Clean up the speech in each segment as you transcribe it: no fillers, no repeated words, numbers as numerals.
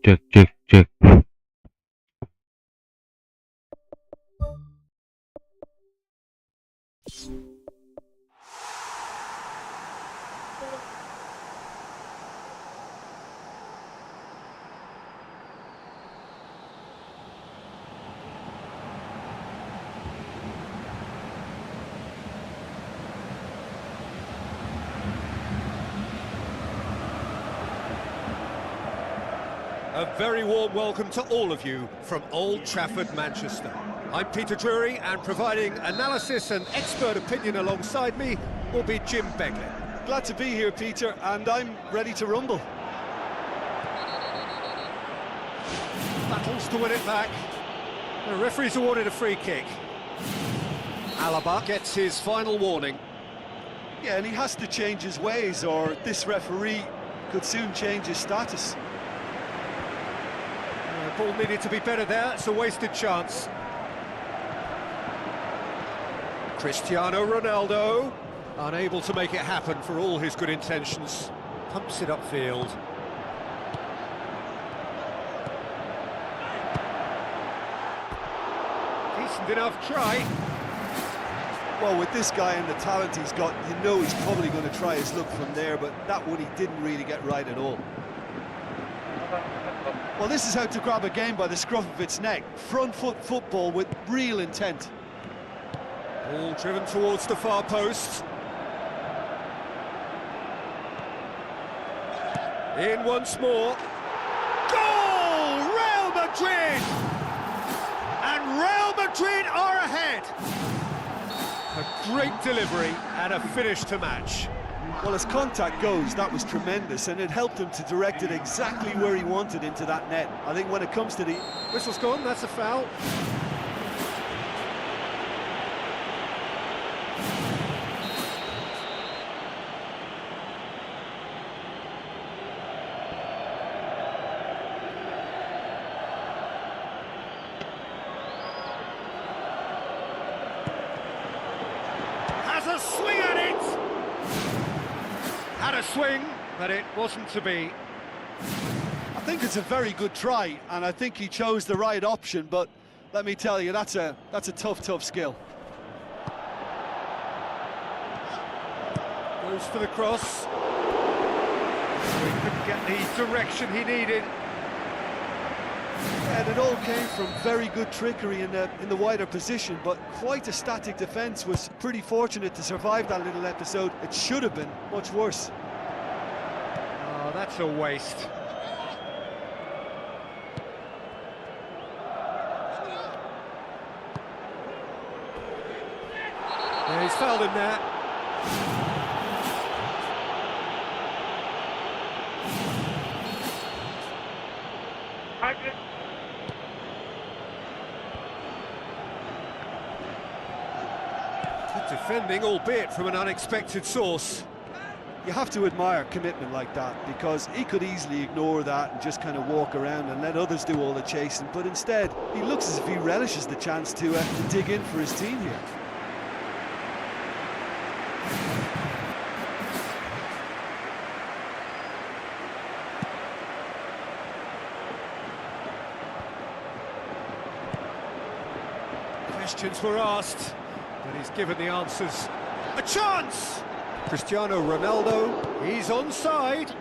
Check, check, check. A very warm welcome to all of you from Old Trafford, Manchester. I'm Peter Drury, and providing analysis and expert opinion alongside me will be Jim Beglin. Glad to be here, Peter, and I'm ready to rumble. Battles to win it back. The referee's awarded a free kick. Alaba gets his final warning. Yeah, and he has to change his ways, or this referee could soon change his status. Ball needed to be better there, it's a wasted chance. Cristiano Ronaldo, unable to make it happen for all his good intentions. Pumps it upfield. Decent enough try. Well, with this guy and the talent he's got, you know he's probably going to try his luck from there, but that one he didn't really get right at all. Well, this is how to grab a game by the scruff of its neck. Front foot football with real intent. Ball driven towards the far post. In once more. Goal! Real Madrid! And Real Madrid are ahead! A great delivery and a finish to match. Well, as contact goes, that was tremendous, and it helped him to direct it exactly where he wanted into that net. I think when it comes to the... Whistle's gone, that's a foul. Has a swing at it! Had a swing, but it wasn't to be. I think it's a very good try, and I think he chose the right option, but let me tell you, that's a tough skill. Goes for the cross. He couldn't get the direction he needed. And it all came from very good trickery in the wider position, but quite a static defence. Was pretty fortunate to survive that little episode. It should have been much worse. Oh, that's a waste. Yeah, he's fouled him there. Good defending, albeit from an unexpected source. You have to admire commitment like that, because he could easily ignore that and just kind of walk around and let others do all the chasing, but instead he looks as if he relishes the chance to dig in for his team here. Questions were asked, but he's given the answers. A chance! Cristiano Ronaldo, he's onside. He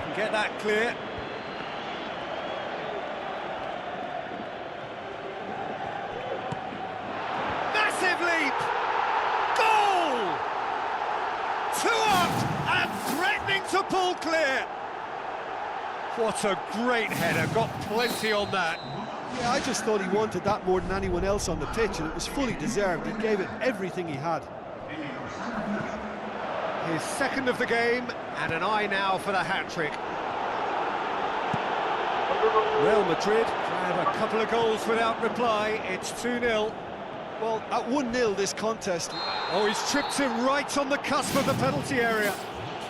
can get that clear. Massive leap! Goal! 2 up and threatening to pull clear. What a great header, got plenty on that. Yeah, I just thought he wanted that more than anyone else on the pitch, and it was fully deserved. He gave it everything he had. His second of the game, and an eye now for the hat-trick. Real Madrid grab a couple of goals without reply. It's 2-0. Well, at 1-0 this contest. Oh, he's tripped him right on the cusp of the penalty area.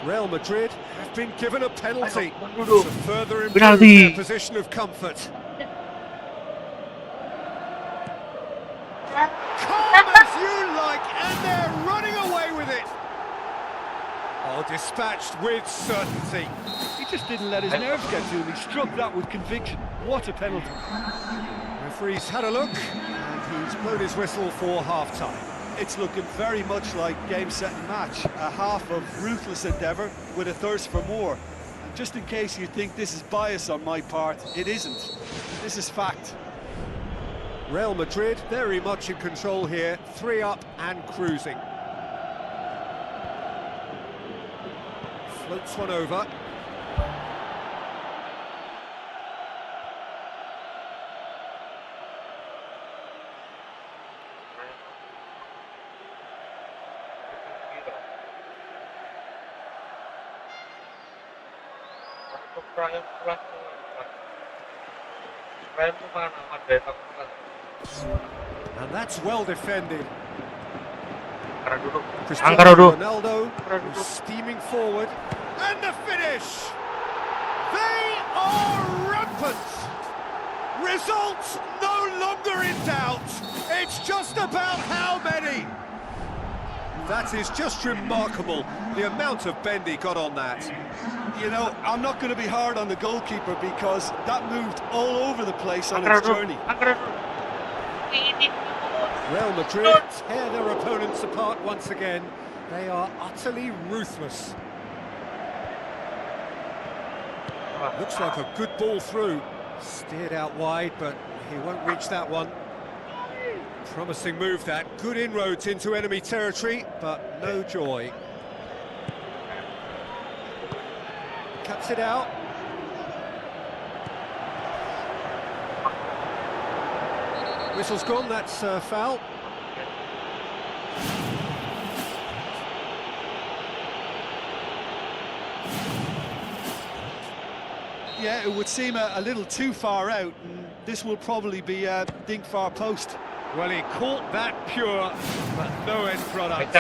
Real Madrid have been given a penalty to further improve Penalty. their position of comfort. Calm as you like, and they're running away with it. Oh, dispatched with certainty. He just didn't let his nerves get to him. He struck that with conviction. What a penalty. Referee's had a look, and he's blown his whistle for half-time. It's looking very much like game, set and match. A half of ruthless endeavour with a thirst for more. And just in case you think this is bias on my part, it isn't. This is fact. Real Madrid very much in control here, 3 up and cruising. Floats one over. And that's well defended. Cristiano Ronaldo who's steaming forward. And the finish! They are rampant! Results no longer in doubt. It's just about how many. That is just remarkable, the amount of bend he got on that. You know, I'm not going to be hard on the goalkeeper because that moved all over the place on its journey. Real Madrid tear their opponents apart once again. They are utterly ruthless. Looks like a good ball through. Steered out wide, but he won't reach that one. Promising move that. Good inroads into enemy territory, but no joy. Cuts it out. Whistle's gone, that's foul. Yeah, it would seem a little too far out, and this will probably be dink far post. Well, he caught that pure, but no end product.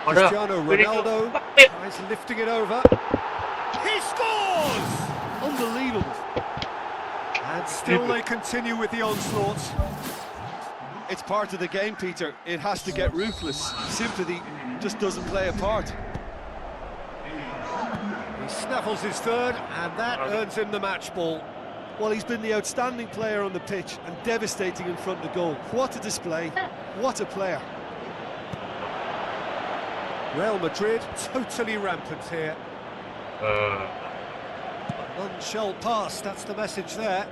Cristiano Ronaldo tries lifting it over. He scores! Unbelievable. And still they continue with the onslaught. It's part of the game, Peter. It has to get ruthless. Sympathy just doesn't play a part. He snaffles his third, and that earns him the match ball. Well, he's been the outstanding player on the pitch and devastating in front of goal. What a display. What a player. Real Madrid totally rampant here. None shall pass, that's the message there.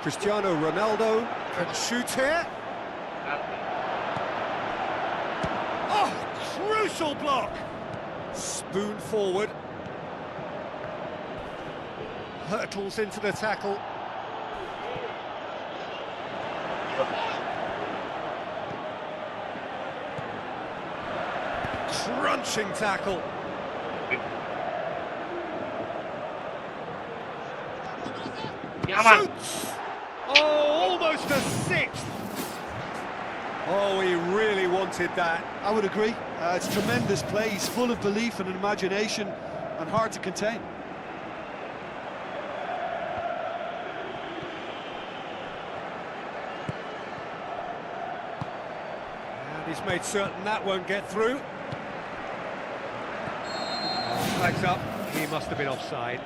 Cristiano Ronaldo can shoot here. Oh, crucial block! Spoon forward. Hurtles into the tackle. Crunching tackle. Shoots! Oh, almost a sixth! Oh, he really wanted that. I would agree. It's tremendous play. He's full of belief and imagination and hard to contain. And he's made certain that won't get through. Flags up. He must have been offside.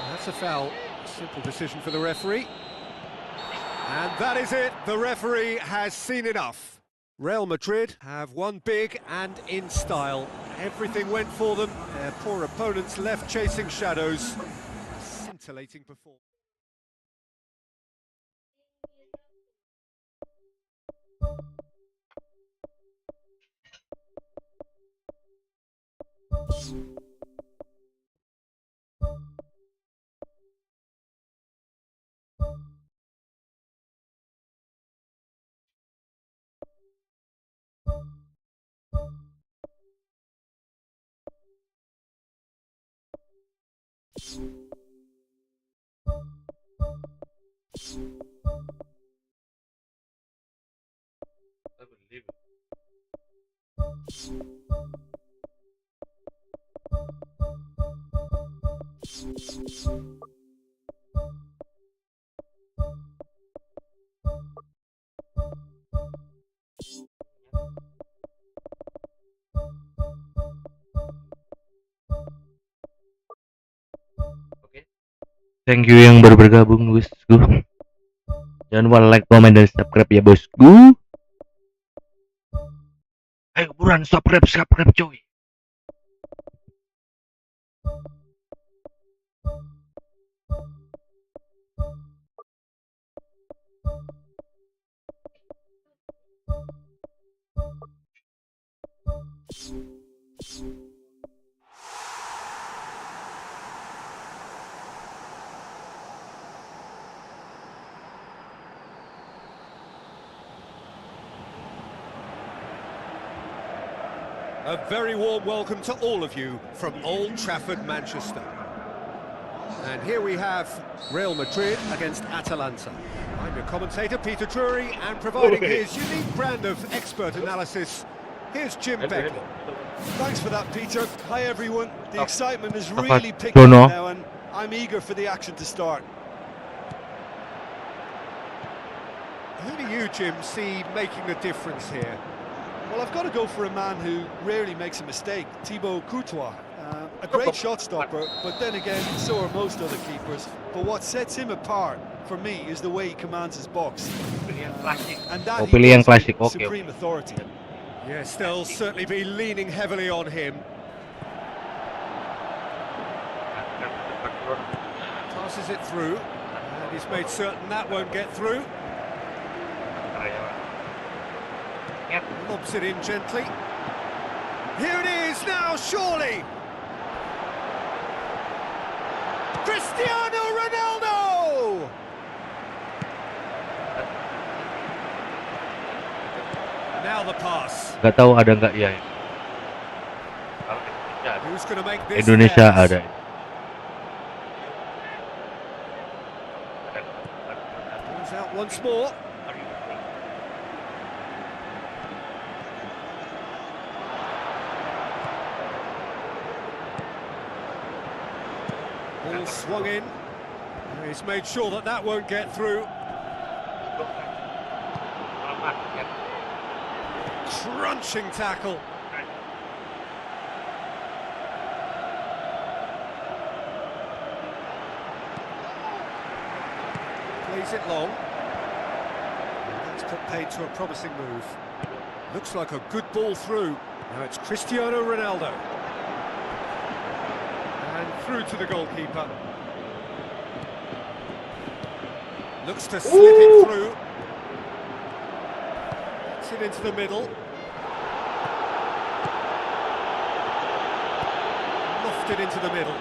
That's a foul. Simple decision for the referee. And that is it. The referee has seen enough. Real Madrid have won big and in style. Everything went for them. Their poor opponents left chasing shadows. A scintillating performance. I believe Oke. Thank you yang baru bergabung, bosku. Jangan lupa like, comment, dan subscribe ya, bosku. Ayo buruan subscribe coy. A very warm welcome to all of you from Old Trafford, Manchester. And here we have Real Madrid against Atalanta. I'm your commentator, Peter Drury, and providing his unique brand of expert analysis, here's Jim Beckley. Thanks for that, Peter. Hi, everyone. The excitement is Apa? really picking Dono. up now, and I'm eager for the action to start. Who do you, Jim, see making the difference here? Well, I've got to go for a man who rarely makes a mistake, Thibaut Courtois. A great shot stopper, but then again, so are most other keepers. But what sets him apart, for me, is the way he commands his box. And that he pilih yang does with klasik, oke. supreme authority. Yes, they'll certainly be leaning heavily on him. Passes it through, and he's made certain that won't get through. Lobs it in gently. Here it is now, surely! Cristiano Ronaldo! Now the pass. Gak tahu ada nggak ya. Who's going to make this Indonesia theirs? ada. Goes out once more. Ball swung in. He's made sure that that won't get through. Crunching tackle. Plays it long. That's put paid to a promising move. Looks like a good ball through. Now it's Cristiano Ronaldo. And through to the goalkeeper. Looks to slip it through. Gets it into the middle. Lofted into the middle.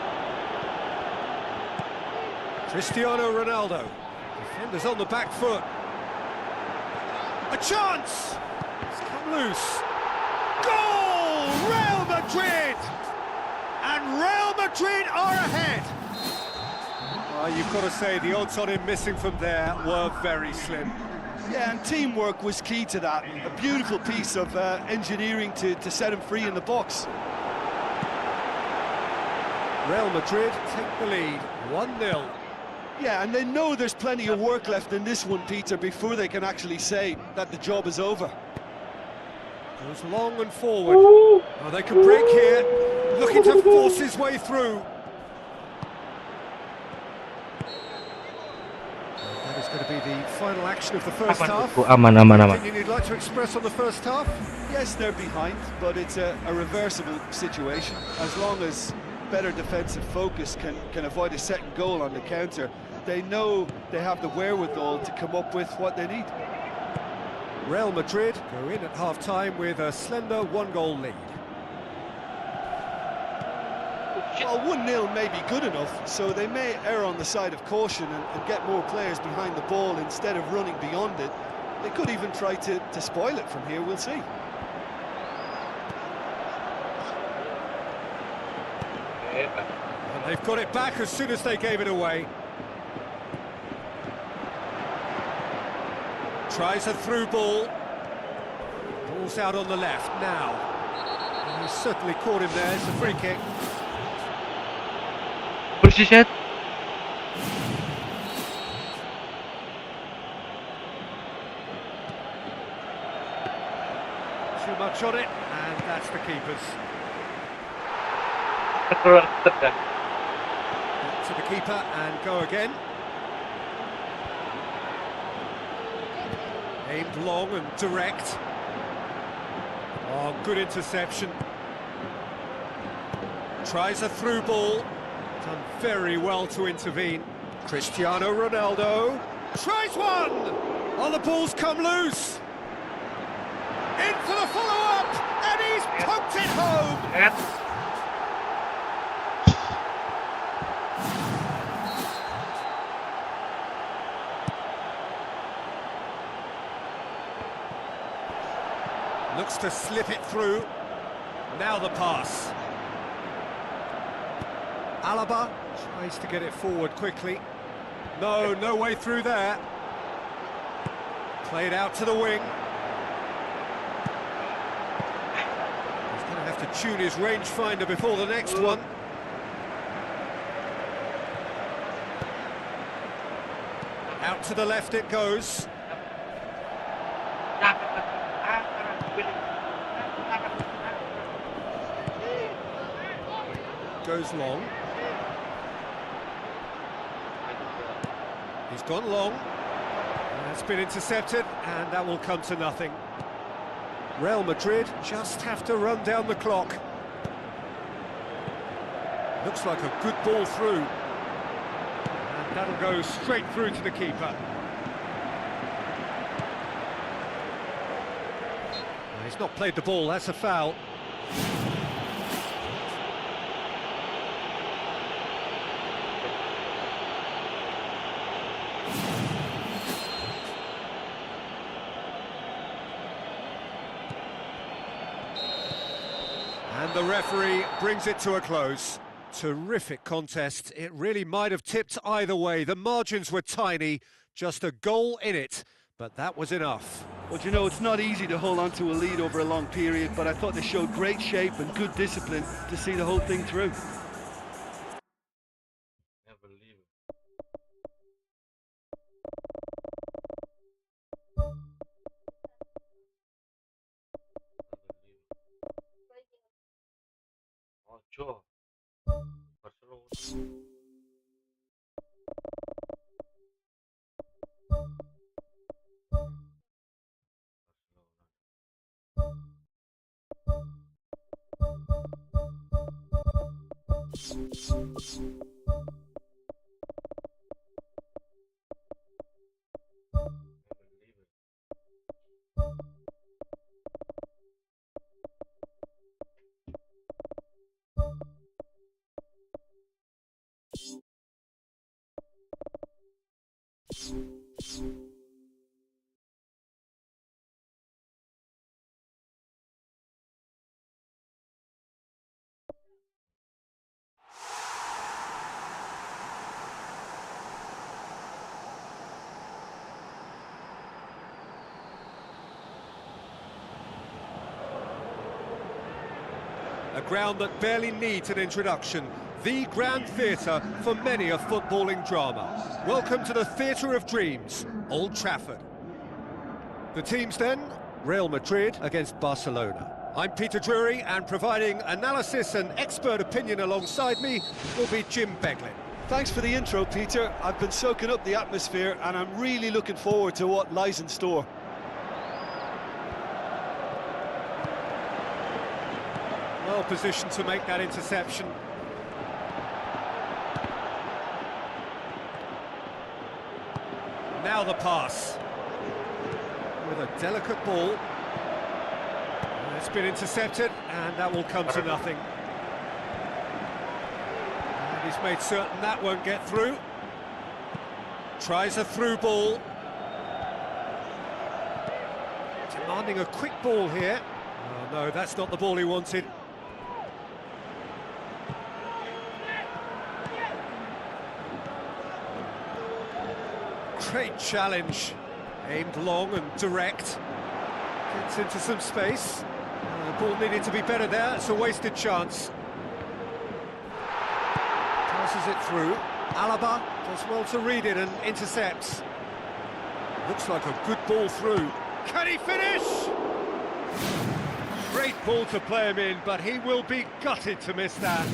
Cristiano Ronaldo. Defenders on the back foot. A chance! It's come loose. Goal! Real Madrid! And Real Madrid are ahead! You've got to say, the odds on him missing from there were very slim. Yeah, and teamwork was key to that. A beautiful piece of engineering to set him free in the box. Real Madrid take the lead, 1-0. Yeah, and they know there's plenty of work left in this one, Peter, before they can actually say that the job is over. Goes long and forward. Oh, they can break here, looking to force his way through. That is going to be the final action of the first half. Aman, aman, aman. Anything you'd like to express on the first half? Yes, they're behind, but it's a reversible situation. As long as better defensive focus can avoid a second goal on the counter, they know they have the wherewithal to come up with what they need. Real Madrid go in at half-time with a slender one-goal lead. Well, 1-0 may be good enough, so they may err on the side of caution and get more players behind the ball instead of running beyond it. They could even try to spoil it from here, we'll see. And they've got it back as soon as they gave it away. Tries a through ball. Ball's out on the left now. And he's certainly caught him there. It's a free kick. Push it. Too much on it, and that's the keeper's. Back to the keeper and go again. Aimed long and direct. Oh, good interception. Tries a through ball. Done very well to intervene. Cristiano Ronaldo tries one! Oh, the ball's come loose. In for the follow-up, and he's poked it home. Looks to slip it through. Now the pass. Alaba tries to get it forward quickly. No way through there. Played out to the wing. He's going to have to tune his rangefinder before the next one. Out to the left it goes. Goes long. He's gone long. That's been intercepted, and that will come to nothing. Real Madrid just have to run down the clock. Looks like a good ball through. And that'll go straight through to the keeper. He's not played the ball, that's a foul. And the referee brings it to a close. Terrific contest. It really might have tipped either way. The margins were tiny, just a goal in it, but that was enough. Well, you know, it's not easy to hold on to a lead over a long period, but I thought they showed great shape and good discipline to see the whole thing through. Ocho. Barcelona. A ground that barely needs an introduction. The grand theatre for many a footballing drama. Welcome to the Theatre of Dreams, Old Trafford. The teams then, Real Madrid against Barcelona. I'm Peter Drury, and providing analysis and expert opinion alongside me will be Jim Beglin. Thanks for the intro, Peter. I've been soaking up the atmosphere and I'm really looking forward to what lies in store. Well positioned to make that interception. Now the pass. With a delicate ball. It's been intercepted, and that will come to nothing. And he's made certain that won't get through. Tries a through ball. Demanding a quick ball here. Oh no, that's not the ball he wanted. Great challenge. Aimed long and direct. Gets into some space. The ball needed to be better there. It's a wasted chance. Passes it through. Alaba does well to read it and intercepts. Looks like a good ball through. Can he finish? Great ball to play him in, but he will be gutted to miss that.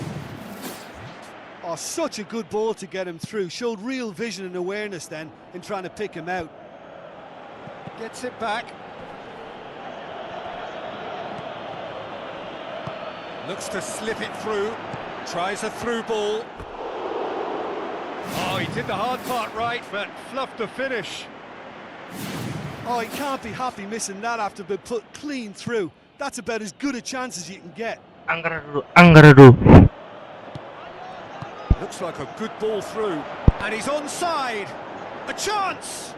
Oh, such a good ball to get him through. Showed real vision and awareness then in trying to pick him out. Gets it back. Looks to slip it through. Tries a through ball. Oh, he did the hard part right, but fluffed the finish. Oh, he can't be happy missing that after being put clean through. That's about as good a chance as you can get. Anggara dulu. Looks like a good ball through. And he's onside. A chance!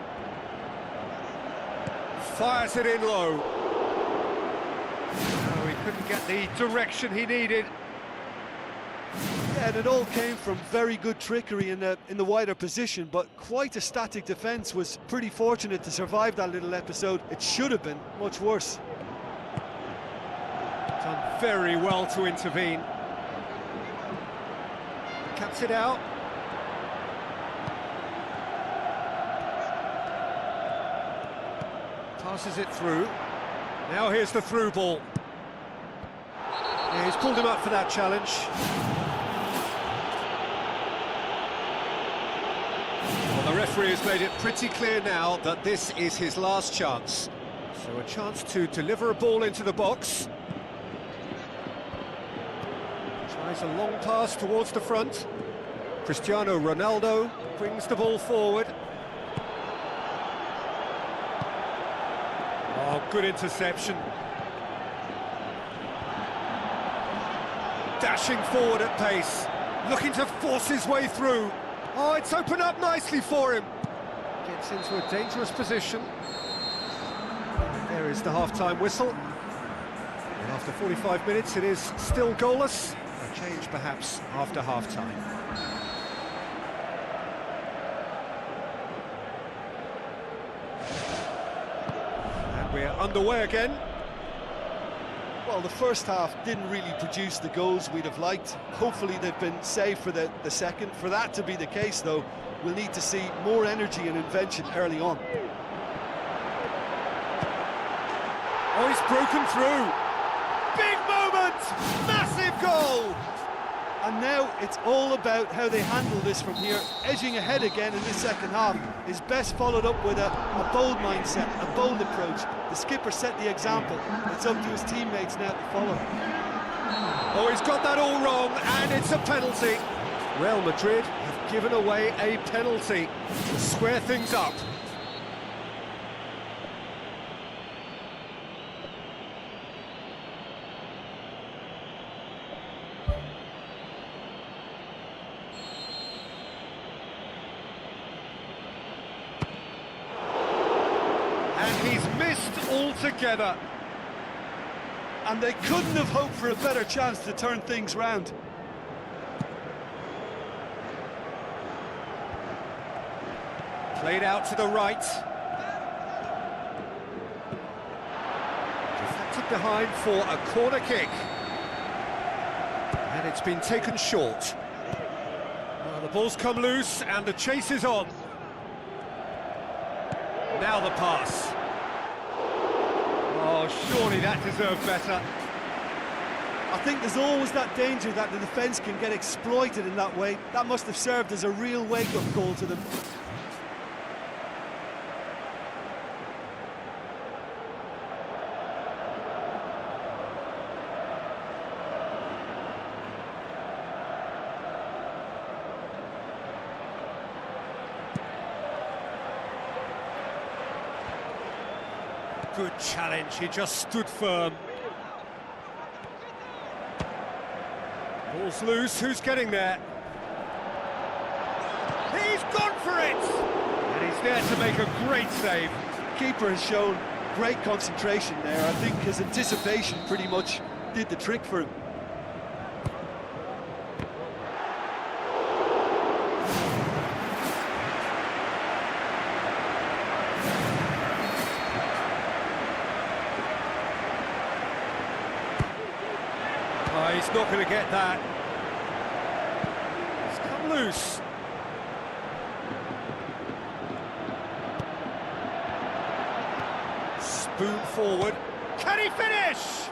Fires it in low. No, he couldn't get the direction he needed. Yeah, and it all came from very good trickery in the wider position, but quite a static defence. Was pretty fortunate to survive that little episode. It should have been much worse. Done very well to intervene. Cuts it out. Passes it through. Now here's the through ball. Yeah, he's pulled him up for that challenge. Well, the referee has made it pretty clear now that this is his last chance. So a chance to deliver a ball into the box. Tries a long pass towards the front. Cristiano Ronaldo brings the ball forward. Oh, good interception. Dashing forward at pace, looking to force his way through. Oh, it's opened up nicely for him. Gets into a dangerous position. There is the half-time whistle. And after 45 minutes, it is still goalless. A change, perhaps, after half-time. And we're underway again. Well, the first half didn't really produce the goals we'd have liked. Hopefully they've been saved for the second. For that to be the case, though, we'll need to see more energy and invention early on. Oh, he's broken through. Big moment! Massive goal! And now it's all about how they handle this from here. Edging ahead again in this second half is best followed up with a bold mindset, a bold approach. The skipper set the example. It's up to his teammates now to follow. Oh, he's got that all wrong, and it's a penalty. Real Madrid have given away a penalty to square things up. And he's missed altogether. And they couldn't have hoped for a better chance to turn things round. Played out to the right. Deflected behind for a corner kick. And it's been taken short. Well, the ball's come loose and the chase is on. Now the pass. Oh, surely that deserved better. I think there's always that danger that the defence can get exploited in that way. That must have served as a real wake-up call to them. Good challenge, he just stood firm. Ball's loose, who's getting there? He's gone for it! And he's there to make a great save. Keeper has shown great concentration there. I think his anticipation pretty much did the trick for him. Oh, he's not going to get that. It's come loose. Spoon forward. Can he finish?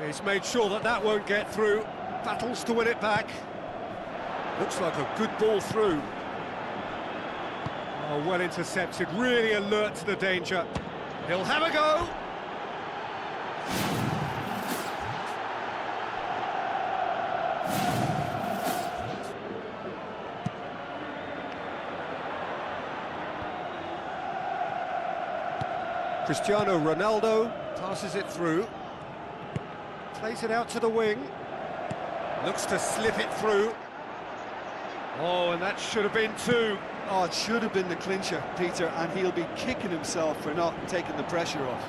He's made sure that that won't get through. Battles to win it back. Looks like a good ball through. Oh, well intercepted, really alert to the danger. He'll have a go. Cristiano Ronaldo passes it through. Plays it out to the wing. Looks to slip it through. Oh, and that should have been two. Oh, it should have been the clincher, Peter, and he'll be kicking himself for not taking the pressure off.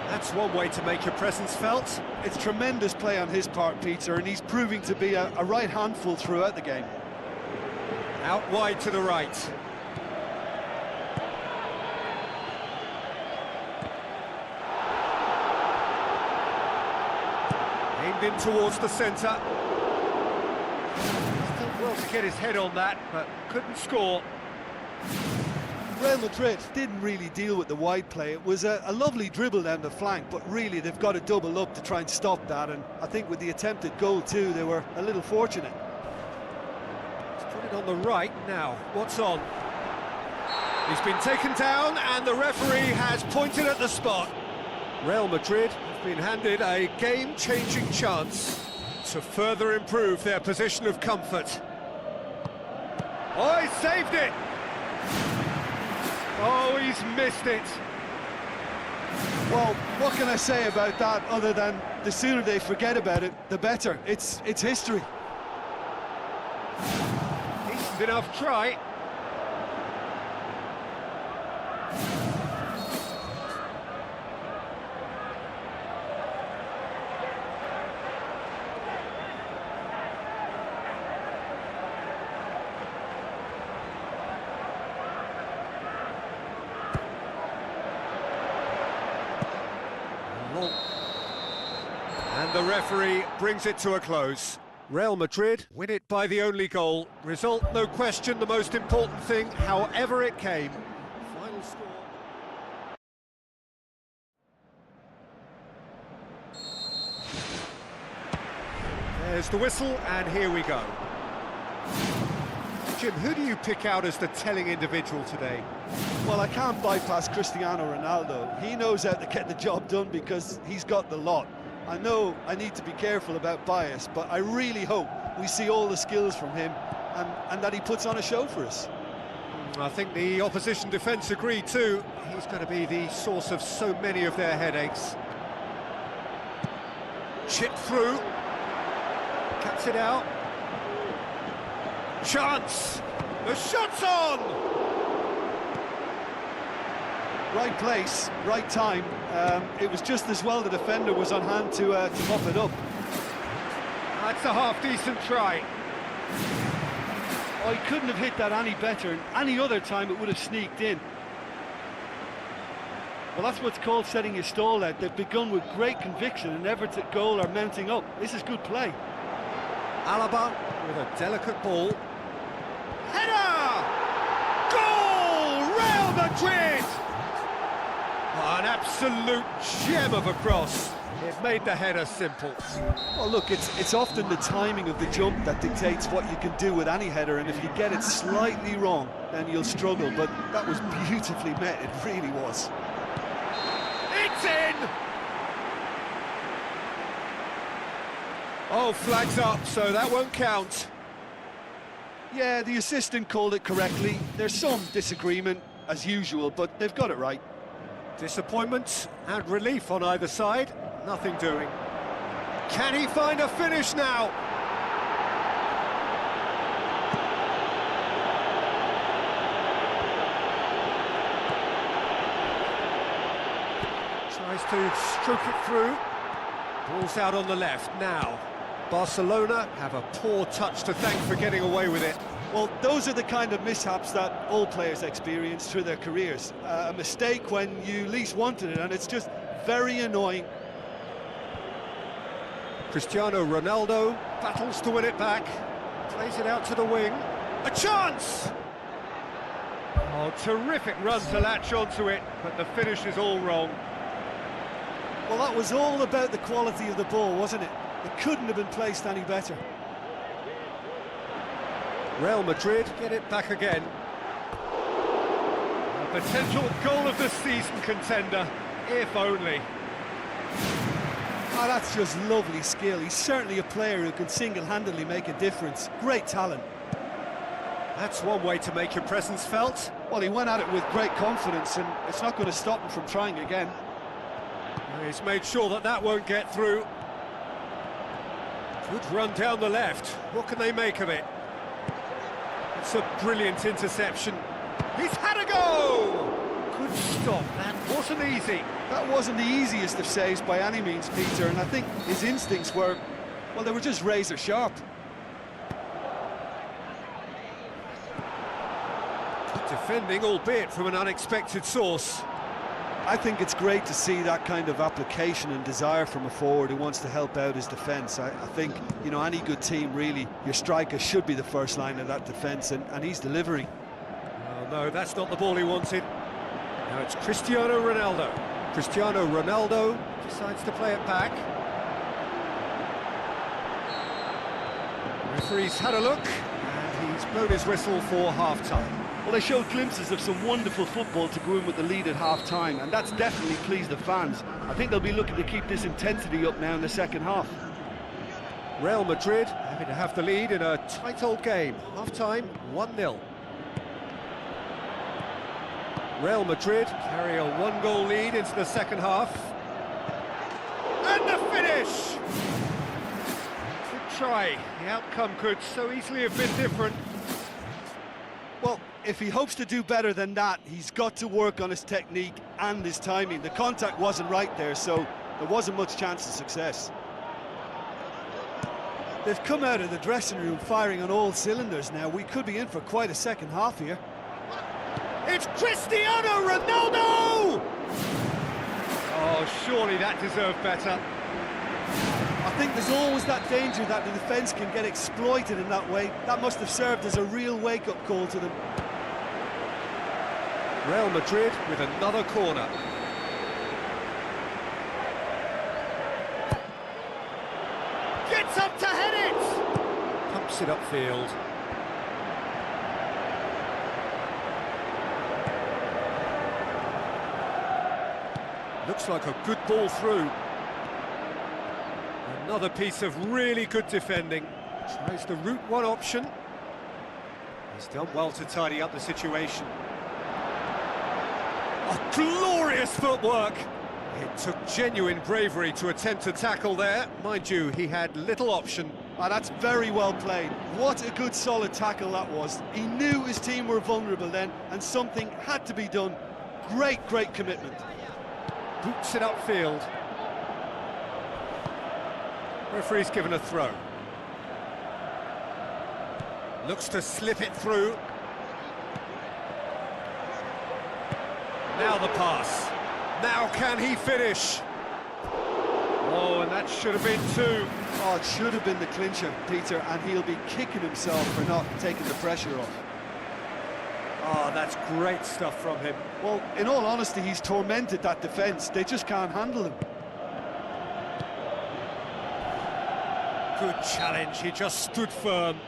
That's one way to make your presence felt. It's tremendous play on his part, Peter, and he's proving to be a right handful throughout the game. Out wide to the right. Aimed in towards the centre. Still well to get his head on that, but couldn't score. Real Madrid didn't really deal with the wide play. It was a lovely dribble down the flank, but really they've got to double up to try and stop that, and I think with the attempted goal too, they were a little fortunate. Let's put it on the right now. What's on? He's been taken down, and the referee has pointed at the spot. Real Madrid have been handed a game-changing chance to further improve their position of comfort. Oh, he saved it! Oh, he's missed it. Well, what can I say about that other than the sooner they forget about it, the better. It's history. Decent enough try. And the referee brings it to a close. Real Madrid win it by the only goal. Result, no question, the most important thing, however it came. Final score. There's the whistle, and here we go. Jim, who do you pick out as the telling individual today? Well, I can't bypass Cristiano Ronaldo. He knows how to get the job done because he's got the lot. I know I need to be careful about bias, but I really hope we see all the skills from him and that he puts on a show for us. I think the opposition defence agree too. He's going to be the source of so many of their headaches. Chip through. Cuts it out. Chance! The shot's on! Right place, right time. It was just as well the defender was on hand to mop it up. That's a half-decent try. Oh, he couldn't have hit that any better. Any other time it would have sneaked in. Well, that's what's called setting your stall out. They've begun with great conviction and efforts at goal are mounting up. This is good play. Alaba with a delicate ball. Header! Goal! Real Madrid! Oh, an absolute gem of a cross. It made the header simple. Well, look, it's often the timing of the jump that dictates what you can do with any header, and if you get it slightly wrong, then you'll struggle. But that was beautifully met, it really was. It's in! Oh, flags up, so that won't count. Yeah, the assistant called it correctly. There's some disagreement, as usual, but they've got it right. Disappointment and relief on either side. Nothing doing. Can he find a finish now? Tries to stroke it through. Ball's out on the left now. Barcelona have a poor touch to thank for getting away with it. Well, those are the kind of mishaps that all players experience through their careers. A mistake when you least wanted it, and it's just very annoying. Cristiano Ronaldo battles to win it back. Plays it out to the wing. A chance! Oh, terrific run to latch onto it, but the finish is all wrong. Well, that was all about the quality of the ball, wasn't it? It couldn't have been placed any better. Real Madrid get it back again. A potential goal of the season contender, if only. Oh, that's just lovely skill. He's certainly a player who can single-handedly make a difference. Great talent. That's one way to make your presence felt. Well, he went at it with great confidence, and it's not going to stop him from trying again. He's made sure that that won't get through. Good run down the left. What can they make of it? It's a brilliant interception. He's had a go! Good stop. That wasn't easy. That wasn't the easiest of saves by any means, Peter, and I think his instincts were, well, they were just razor sharp. Good defending, albeit from an unexpected source. I think it's great to see that kind of application and desire from a forward who wants to help out his defence. I think, you know, any good team, really, your striker should be the first line of that defence, and he's delivering. Oh, no, that's not the ball he wanted. Now it's Cristiano Ronaldo. Cristiano Ronaldo decides to play it back. Referee's had a look, and he's blown his whistle for half-time. Well, they showed glimpses of some wonderful football to go in with the lead at half-time, and that's definitely pleased the fans. I think they'll be looking to keep this intensity up now in the second half. Real Madrid having to have the lead in a tight old game. Half-time, 1-0. Real Madrid carry a one-goal lead into the second half. And the finish! Good try. The outcome could so easily have been different. Well, if he hopes to do better than that, he's got to work on his technique and his timing. The contact wasn't right there, so there wasn't much chance of success. They've come out of the dressing room firing on all cylinders now. We could be in for quite a second half here. It's Cristiano Ronaldo! Oh, surely that deserved better. I think there's always that danger that the defence can get exploited in that way. That must have served as a real wake-up call to them. Real Madrid with another corner. Gets up to head it! Pumps it upfield. Looks like a good ball through. Another piece of really good defending. Tries the route one option. He's done well to tidy up the situation. Oh, glorious footwork! It took genuine bravery to attempt to tackle there. Mind you, he had little option. Ah, that's very well played. What a good solid tackle that was. He knew his team were vulnerable then, and something had to be done. Great commitment. Boots it upfield. Referee's given a throw. Looks to slip it through. Now the pass. Now can he finish? Oh, and that should have been two. Oh, it should have been the clincher, Peter, and he'll be kicking himself for not taking the pressure off. Oh, that's great stuff from him. Well, in all honesty, he's tormented that defence. They just can't handle him. Good challenge, he just stood firm.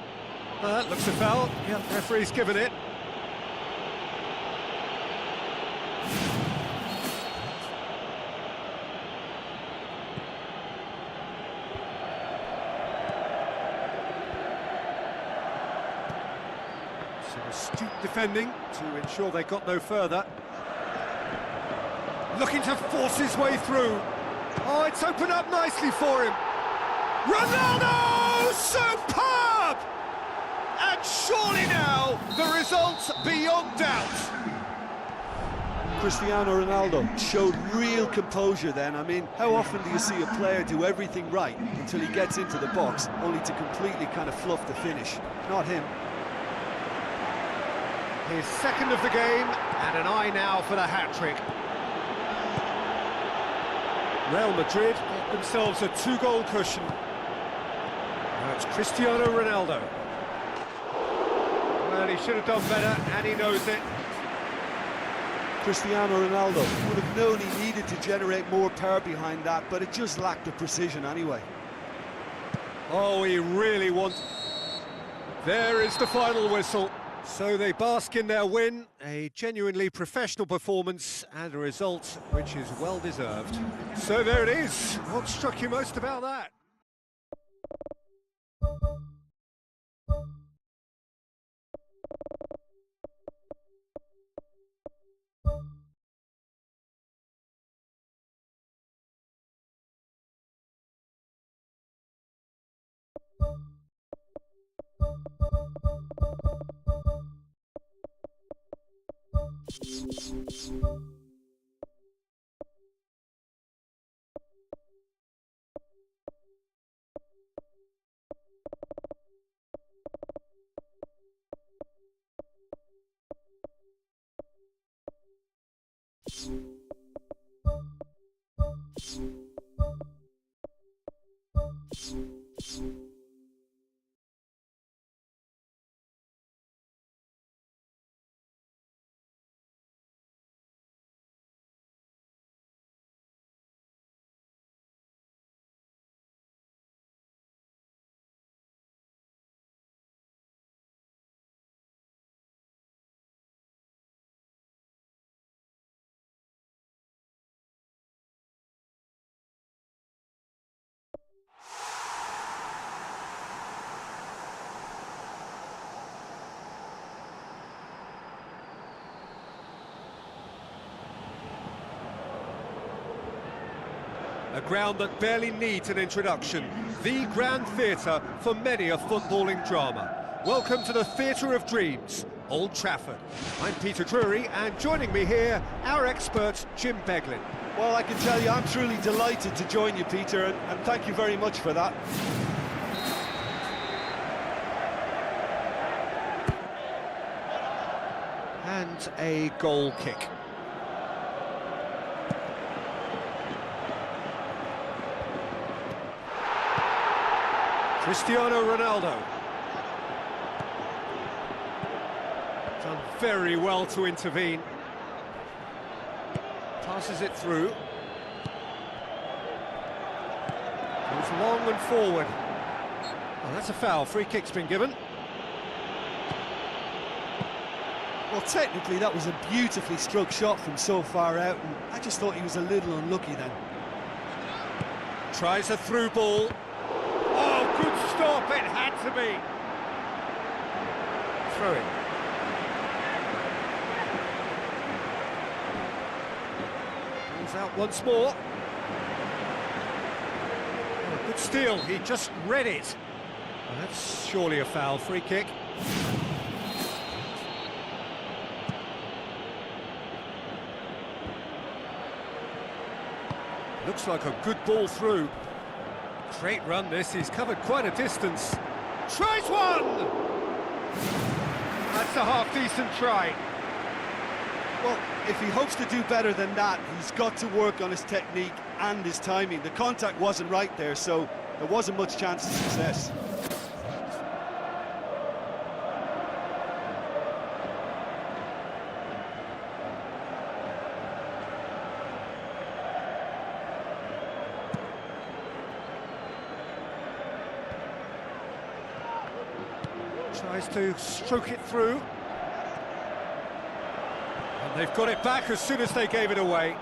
That looks a foul. Yep, referee's given it. Some astute defending to ensure they got no further. Looking to force his way through. Oh, it's opened up nicely for him. Ronaldo! Superb! And surely now, the result's beyond doubt. Cristiano Ronaldo showed real composure then. I mean, how often do you see a player do everything right until he gets into the box, only to completely kind of fluff the finish? Not him. His second of the game, and an eye now for the hat-trick. Real Madrid got themselves a two-goal cushion. Now it's Cristiano Ronaldo. Well, he should have done better, and he knows it. Cristiano Ronaldo would have known he needed to generate more power behind that, but it just lacked the precision anyway. Oh, he really wants... There is the final whistle. So they bask in their win, a genuinely professional performance and a result which is well deserved. So there it is. What struck you most about that? A ground that barely needs an introduction. The grand theatre for many a footballing drama. Welcome to the Theatre of Dreams, Old Trafford. I'm Peter Drury, and joining me here, our expert, Jim Beglin. Well, I can tell you, I'm truly delighted to join you, Peter, and thank you very much for that. And a goal kick. Cristiano Ronaldo. Done very well to intervene. Passes it through. Goes long and forward. Oh, that's a foul. Free kick's been given. Well, technically, that was a beautifully struck shot from so far out, and I just thought he was a little unlucky then. Tries a through ball. Oh, good stop, it had to be. Throw it. Pulls out once more. Oh, good steal, he just read it. Well, that's surely a foul. Free kick. Looks like a good ball through. Great run this, he's covered quite a distance. Tries one! That's a half-decent try. Well, if he hopes to do better than that, he's got to work on his technique and his timing. The contact wasn't right there, so there wasn't much chance of success. Tries to stroke it through. And they've got it back as soon as they gave it away.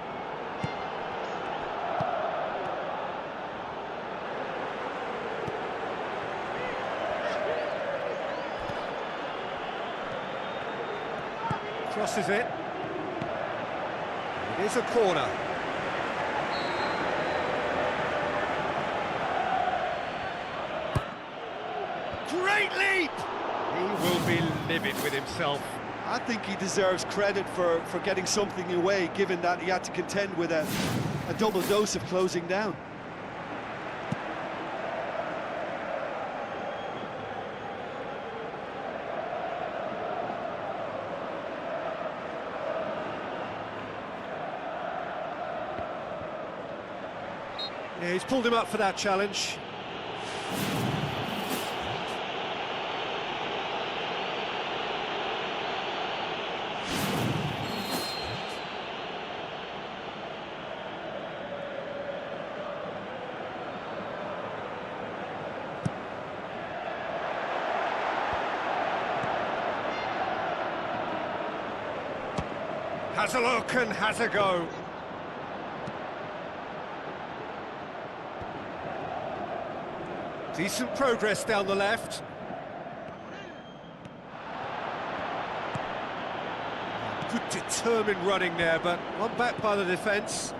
Crosses it. It is a corner. Great leap! He will be livid with himself. I think he deserves credit for getting something away, given that he had to contend with a double dose of closing down. Yeah, he's pulled him up for that challenge. Has a look and has a go. Decent progress down the left. Good determined running there, but one back by the defence.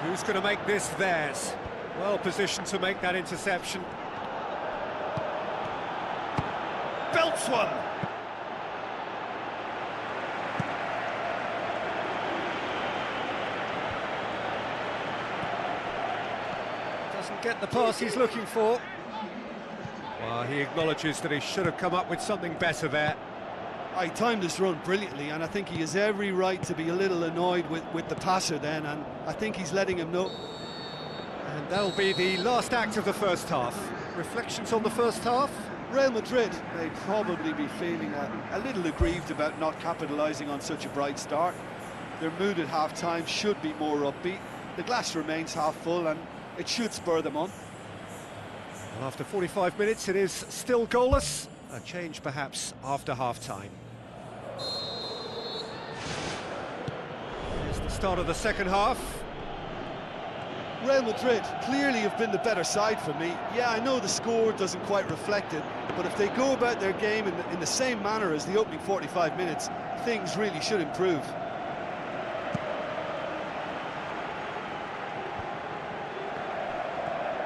Who's going to make this theirs? Well positioned to make that interception. Belts one. Doesn't get the pass he's looking for. Well, he acknowledges that he should have come up with something better there. He timed this run brilliantly, and I think he has every right to be a little annoyed with the passer then, and I think he's letting him know. And that'll be the last act of the first half. Reflections on the first half? Real Madrid, they'd probably be feeling a little aggrieved about not capitalising on such a bright start. Their mood at half-time should be more upbeat. The glass remains half full, and it should spur them on. Well, after 45 minutes, it is still goalless. A change, perhaps, after half-time. Here's the start of the second half. Real Madrid clearly have been the better side for me. Yeah, I know the score doesn't quite reflect it, but if they go about their game in the same manner as the opening 45 minutes, things really should improve.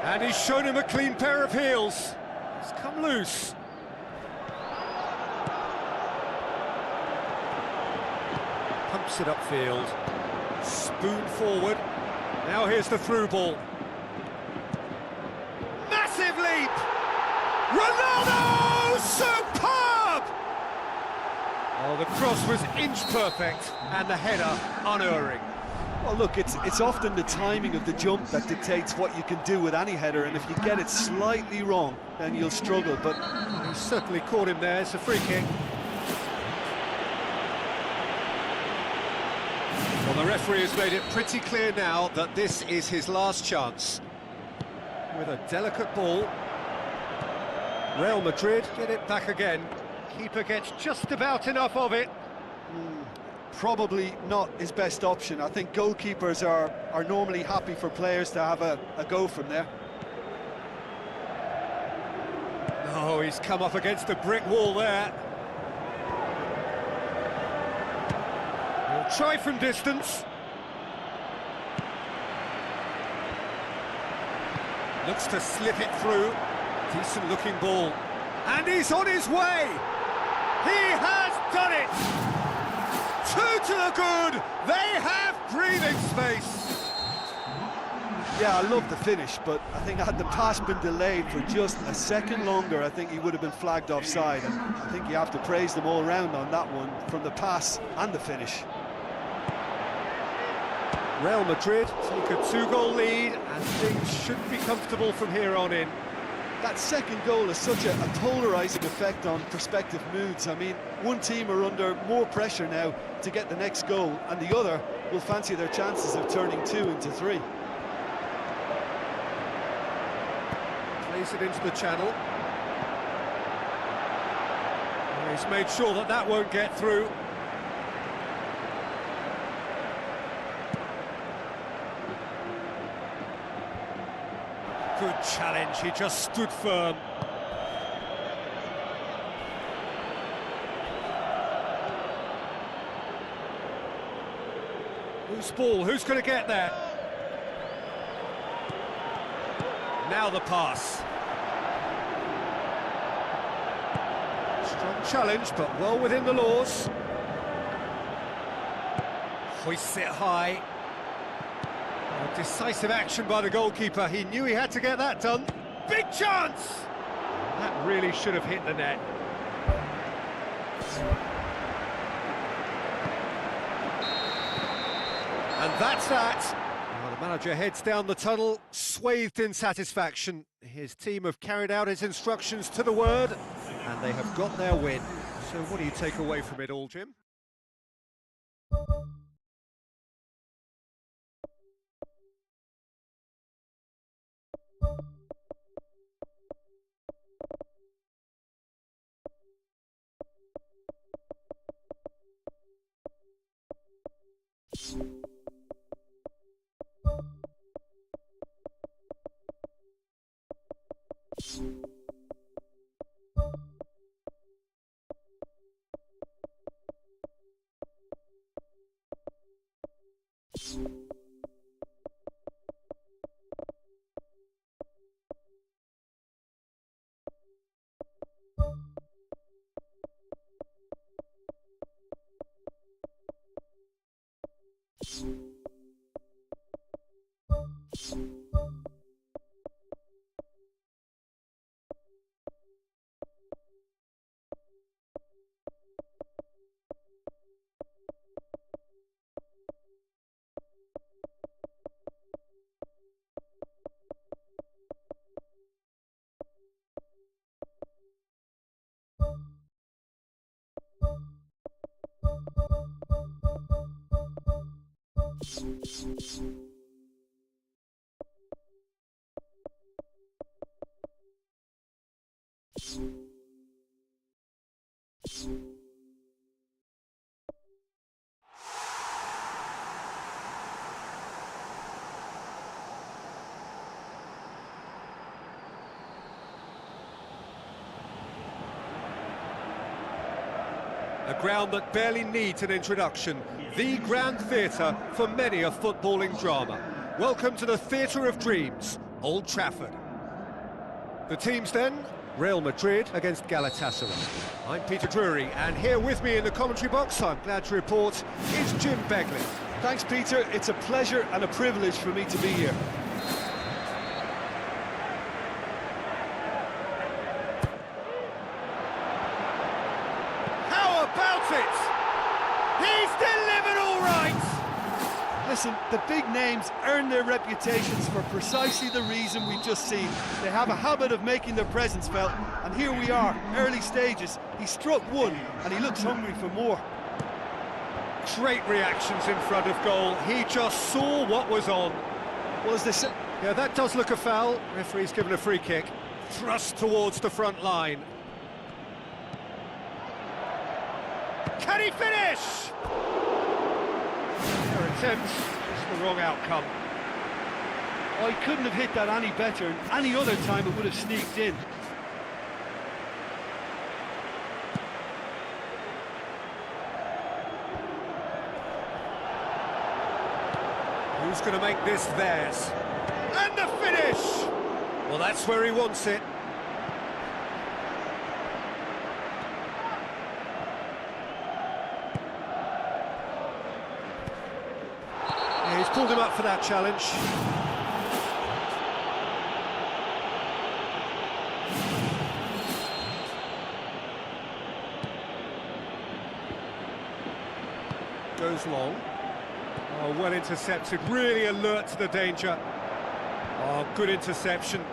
And he's shown him a clean pair of heels. It's come loose. Pumps it upfield. Spoon forward. Now here's the through ball. Massive leap! Ronaldo! Superb! Oh, the cross was inch perfect, and the header unerring. Well, look, it's often the timing of the jump that dictates what you can do with any header, and if you get it slightly wrong, then you'll struggle, but he certainly caught him there. It's a free kick. Well, the referee has made it pretty clear now that this is his last chance. With a delicate ball, Real Madrid get it back again. Keeper gets just about enough of it. Probably not his best option. I think goalkeepers are normally happy for players to have a go from there. Oh, he's come up against a brick wall there. He'll try from distance. Looks to slip it through. Decent looking ball. And he's on his way! He has done it! Two to the good! They have breathing space! Yeah, I love the finish, but I think had the pass been delayed for just a second longer, I think he would have been flagged offside, and I think you have to praise them all round on that one, from the pass and the finish. Real Madrid take a 2-goal lead, and things should be comfortable from here on in. That second goal has such a polarising effect on prospective moods. I mean, one team are under more pressure now to get the next goal, and the other will fancy their chances of turning 2 into 3. Plays it into the channel. He's made sure that that won't get through. Good challenge, he just stood firm. Who's ball? Who's going to get there? Now the pass. Strong challenge, but well within the laws. Hoists it high. Oh, decisive action by the goalkeeper. He knew he had to get that done. Big chance! That really should have hit the net. And that's that. Well, the manager heads down the tunnel, swathed in satisfaction. His team have carried out his instructions to the word, and they have got their win. So what do you take away from it all, Jim? A ground that barely needs an introduction, the grand theatre for many a footballing drama. Welcome to the Theatre of Dreams, Old Trafford. The teams then, Real Madrid against Galatasaray. I'm Peter Drury, and here with me in the commentary box, I'm glad to report, is Jim Begley. Thanks, Peter. It's a pleasure and a privilege for me to be here. He's delivered all right! Listen, the big names earn their reputations for precisely the reason we've just seen. They have a habit of making their presence felt, and here we are, early stages. He struck one, and he looks hungry for more. Great reactions in front of goal. He just saw what was on. Well, as they say... Yeah, that does look a foul. Referee's given a free kick. Thrust towards the front line. Can he finish? Their attempt, just the wrong outcome. Oh, he couldn't have hit that any better. Any other time it would have sneaked in. Who's going to make this theirs? And the finish! Well, that's where he wants it. He's pulled him up for that challenge. goes long. Oh, well intercepted, really alert to the danger. Oh, good interception.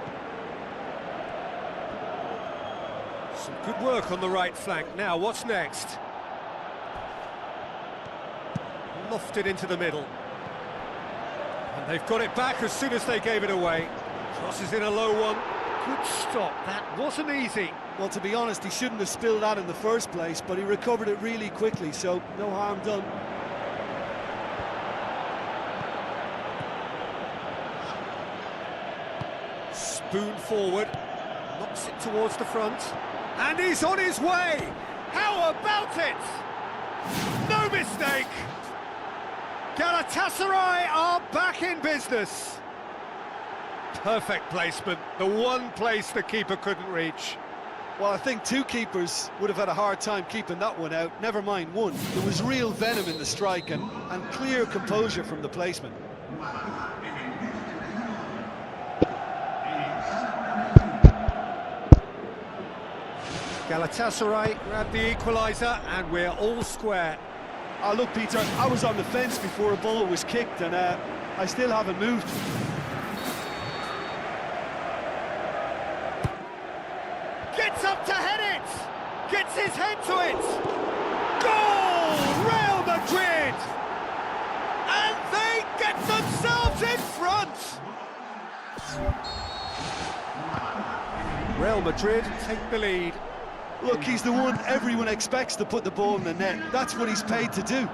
Some good work on the right flank. Now, what's next? Lofted into the middle. And they've got it back as soon as they gave it away. Crosses in a low one. Good stop, that wasn't easy. Well, to be honest, he shouldn't have spilled that in the first place, but he recovered it really quickly, so no harm done. Spoon forward, knocks it towards the front, and he's on his way! How about it? No mistake! Galatasaray are back in business. Perfect placement, the one place the keeper couldn't reach. Well, I think two keepers would have had a hard time keeping that one out, never mind one. There was real venom in the strike and clear composure from the placement. Galatasaray grabbed the equaliser and we're all square. Oh, look, Peter, I was on the fence before a ball was kicked and I still haven't moved. Gets up to head it! Gets his head to it! Goal! Real Madrid! And they get themselves in front! Real Madrid take the lead. Look, he's the one everyone expects to put the ball in the net. That's what he's paid to do.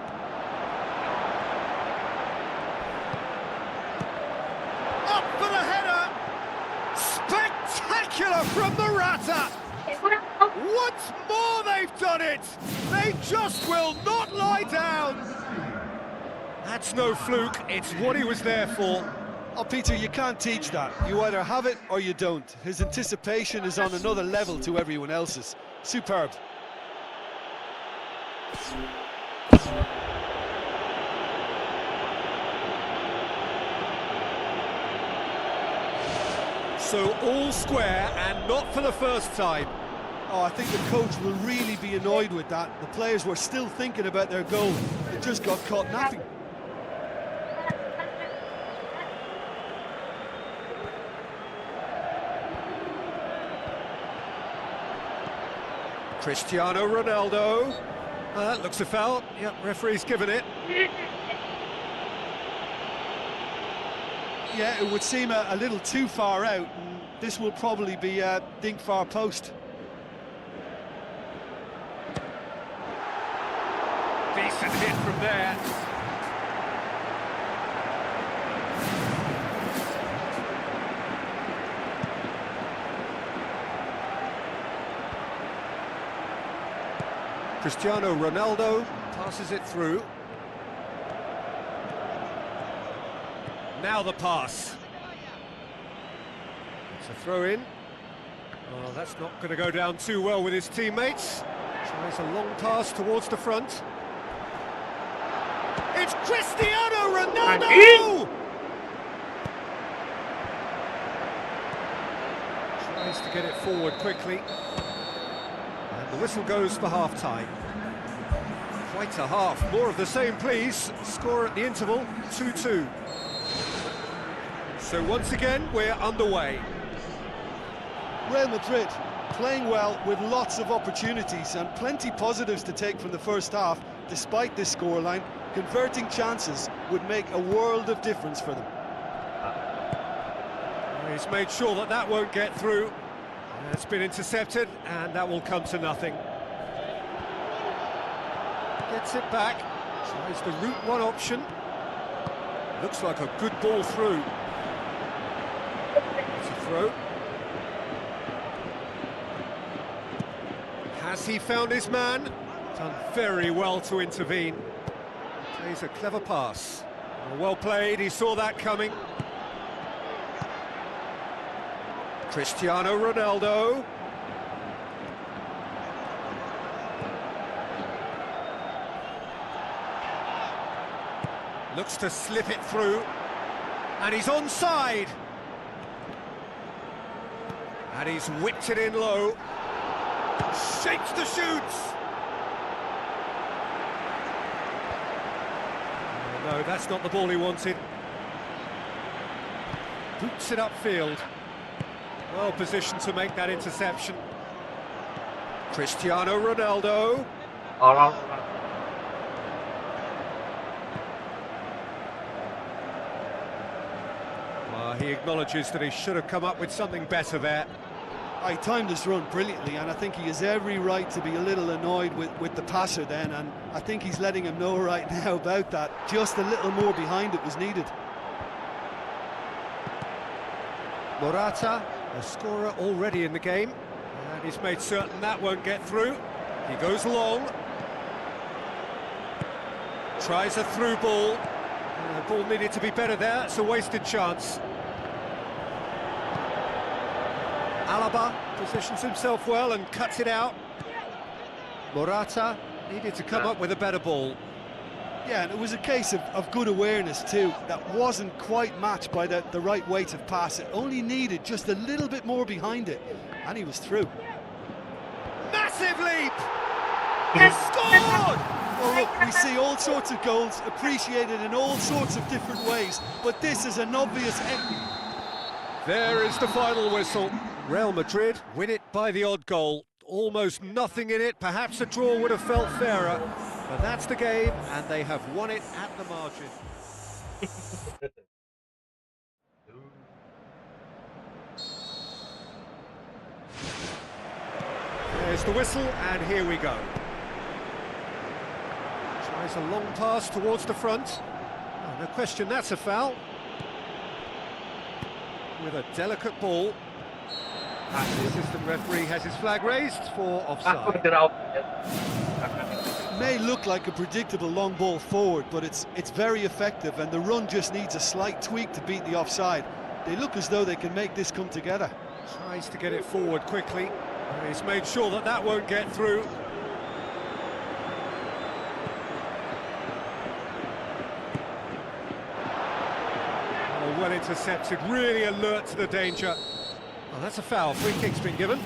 Up for the header! Spectacular from the Rata! Once more they've done it! They just will not lie down! That's no fluke, it's what he was there for. Oh, Peter, you can't teach that. You either have it or you don't. His anticipation is on another level to everyone else's. Superb. So all square and not for the first time. Oh, I think the coach will really be annoyed with that. The players were still thinking about their goal. It just got caught napping. Cristiano Ronaldo. That looks a foul. Yep, referee's given it. Yeah, it would seem a little too far out, and this will probably be dink far post. Decent hit from there. Cristiano Ronaldo passes it through. Now the pass. It's a throw in. Oh, that's not going to go down too well with his teammates. Tries a long pass towards the front. It's Cristiano Ronaldo! Tries to get it forward quickly. And the whistle goes for half-time. Quite a half. More of the same, please. Score at the interval, 2-2. So once again, we're underway. Real Madrid playing well with lots of opportunities and plenty positives to take from the first half. Despite this scoreline, converting chances would make a world of difference for them. He's made sure that that won't get through. It's been intercepted, and that will come to nothing. Gets it back, tries the route one option. Looks like a good ball through. It's a throw. Has he found his man? Done very well to intervene. Plays a clever pass. Well played, he saw that coming. Cristiano Ronaldo. Looks to slip it through. And he's onside. And he's whipped it in low. Shapes the shoots. No, that's not the ball he wanted. Boots it upfield. Well positioned to make that interception. Cristiano Ronaldo. Well, he acknowledges that he should have come up with something better there. I timed this run brilliantly, and I think he has every right to be a little annoyed with the passer then, and I think he's letting him know right now about that. Just a little more behind it was needed. Morata, a scorer already in the game, and he's made certain that won't get through. He goes long. Tries a through ball. The ball needed to be better there, it's a wasted chance. Alaba positions himself well and cuts it out. Morata needed to come up with a better ball. Yeah, and it was a case of good awareness too. That wasn't quite matched by the right weight of pass. It only needed just a little bit more behind it, and he was through. Massive leap! He scored! Well, look, we see all sorts of goals appreciated in all sorts of different ways, but this is an obvious... There is the final whistle. Real Madrid win it by the odd goal. Almost nothing in it. Perhaps a draw would have felt fairer. But that's the game, and they have won it at the margin. There's the whistle, and here we go. Tries a long pass towards the front. Oh, no question, that's a foul. With a delicate ball. And the assistant referee has his flag raised for offside. It may look like a predictable long ball forward, but it's very effective, and the run just needs a slight tweak to beat the offside. They look as though they can make this come together. Tries to get it forward quickly. He's made sure that that won't get through. Oh, well intercepted, really alert to the danger. Oh, that's a foul. Free kick's been given.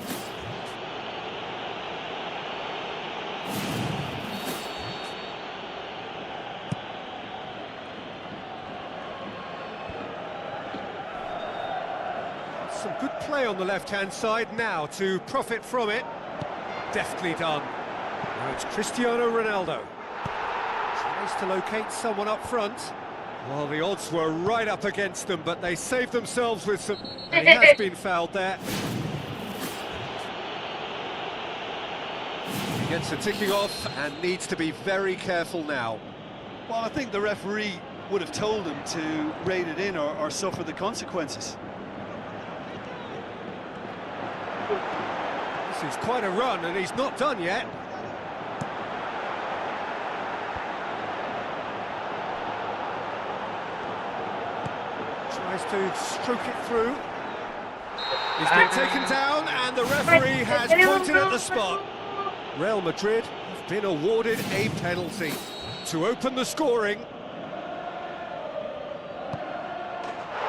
Some good play on the left-hand side now to profit from it. Deftly done. Now it's Cristiano Ronaldo. Tries to locate someone up front. Well, the odds were right up against them, but they saved themselves with some... And he has been fouled there. He gets a ticking off and needs to be very careful now. Well, I think the referee would have told him to rate it in or suffer the consequences. This is quite a run, and he's not done yet. Tries to stroke it through. He's been taken down, and the referee has pointed at the spot. Real Madrid have been awarded a penalty to open the scoring.